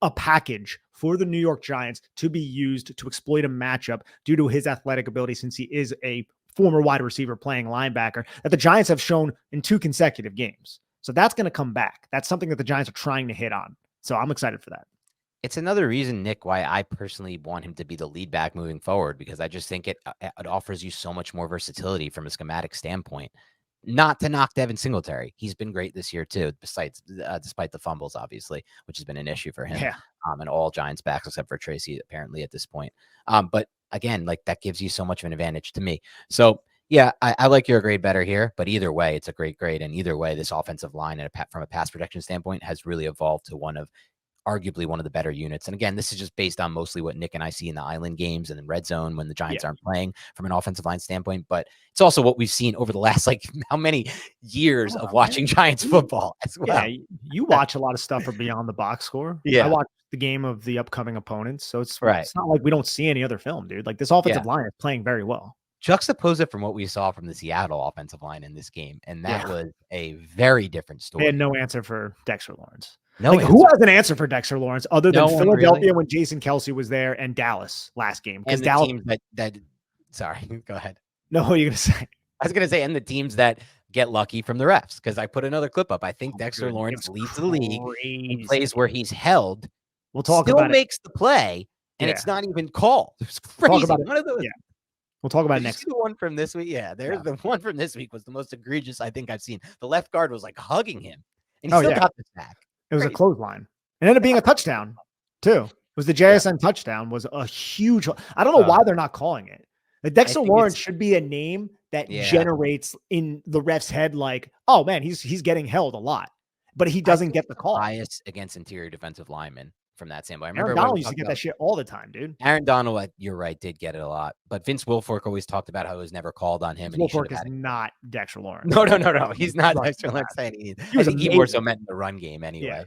a package for the New York Giants to be used to exploit a matchup due to his athletic ability, since he is a former wide receiver playing linebacker that the Giants have shown in 2 consecutive games. So that's going to come back. That's something that the Giants are trying to hit on. So I'm excited for that. It's another reason, Nick, why I personally want him to be the lead back moving forward, because I just think it offers you so much more versatility from a schematic standpoint. Not to knock Devin Singletary. He's been great this year too, despite the fumbles, obviously, which has been an issue for him. Yeah. And all Giants backs except for Tracy, apparently at this point. But again, like that gives you so much of an advantage to me. So yeah, I like your grade better here, but either way, it's a great grade. And either way, this offensive line from a pass protection standpoint has really evolved to arguably one of the better units. And again, this is just based on mostly what Nick and I see in the island games and in red zone when the Giants aren't playing from an offensive line standpoint. But it's also what we've seen over the last, like, how many years of watching Giants football as well. Yeah, you watch a lot of stuff from beyond the box score. Yeah. I watch the game of the upcoming opponents. So it's not like we don't see any other film, dude. Like this offensive line is playing very well. Juxtapose it from what we saw from the Seattle offensive line in this game. And that was a very different story. They had no answer for Dexter Lawrence. No, like, who has an answer for Dexter Lawrence other than Philadelphia when Jason Kelsey was there and Dallas last game? Because Dallas teams that sorry, go ahead. No, what are you gonna say? I was gonna say, and the teams that get lucky from the refs, because I put another clip up. I think Dexter Lawrence leads the league in plays where he's held. We'll talk still about makes the play, and it's not even called. It's crazy. One of those. Yeah. We'll talk about it next. The one from this week, the one from this week was the most egregious I think I've seen. The left guard was like hugging him, and he still got the sack. It was a clothesline. It ended up being a touchdown, too. It was the JSN touchdown. Was a huge. I don't know why they're not calling it. The Dexter Lawrence should be a name that generates in the ref's head, like, oh man, he's getting held a lot, but he doesn't get the call. Bias against interior defensive linemen from that standpoint. I remember Aaron Donald used to get that shit all the time, dude. Aaron Donald, you're right, did get it a lot. But Vince Wilfork always talked about how it was never called on him. Wilfork is not Dexter Lawrence. No. He's not Dexter Lawrence. I think he more so meant in the run game anyway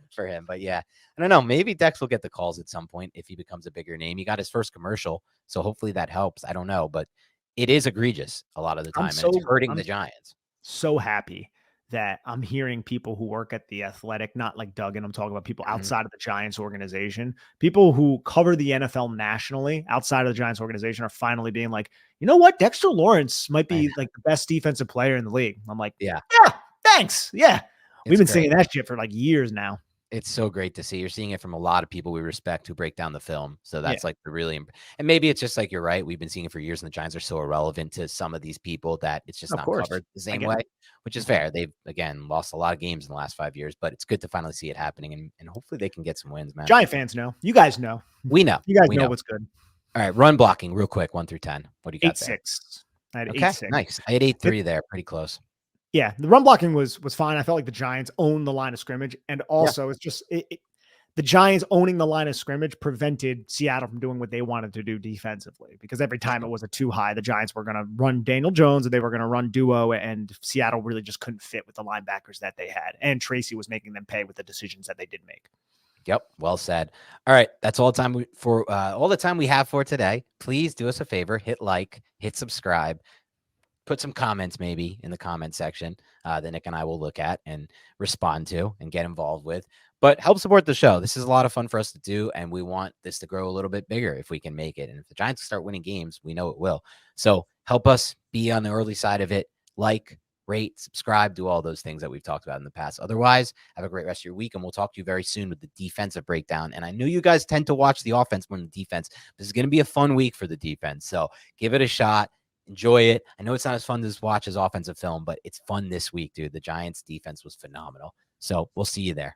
for him. But yeah, I don't know. Maybe Dex will get the calls at some point if he becomes a bigger name. He got his first commercial, so hopefully that helps. I don't know, but it is egregious a lot of the time, and it's hurting the Giants. So happy that I'm hearing people who work at the Athletic, not like Duggan, I'm talking about people outside of the Giants organization, people who cover the NFL nationally outside of the Giants organization are finally being like, you know what? Dexter Lawrence might be like the best defensive player in the league. I'm like, yeah, thanks. Yeah. We've been saying that shit for like years now. It's so great to see. You're seeing it from a lot of people we respect who break down the film. So that's like the really, and maybe it's just like, you're right. We've been seeing it for years and the Giants are so irrelevant to some of these people that it's just not covered the same way, which is fair. They've, again, lost a lot of games in the last 5 years, but it's good to finally see it happening and hopefully they can get some wins, man. Giant fans know. You guys know. We know. You guys know what's good. All right. Run blocking real quick. 1 through 10. What do you got 8-6. I had 8-6. Nice. I had 8-3 there. Pretty close. Yeah. The run blocking was fine. I felt like the Giants owned the line of scrimmage. And also it's just, the Giants owning the line of scrimmage prevented Seattle from doing what they wanted to do defensively, because every time it was a too high, the Giants were going to run Daniel Jones and they were going to run duo, and Seattle really just couldn't fit with the linebackers that they had. And Tracy was making them pay with the decisions that they did make. Yep. Well said. All right. That's all the time we have for today. Please do us a favor. Hit like, hit subscribe, put some comments maybe in the comment section that Nick and I will look at and respond to and get involved with. But help support the show. This is a lot of fun for us to do, and we want this to grow a little bit bigger if we can make it. And if the Giants start winning games, we know it will. So help us be on the early side of it. Like, rate, subscribe, do all those things that we've talked about in the past. Otherwise, have a great rest of your week, and we'll talk to you very soon with the defensive breakdown. And I know you guys tend to watch the offense more than the defense. This is going to be a fun week for the defense, so give it a shot. Enjoy it. I know it's not as fun to watch as offensive film, but it's fun this week, dude. The Giants defense was phenomenal. So we'll see you there.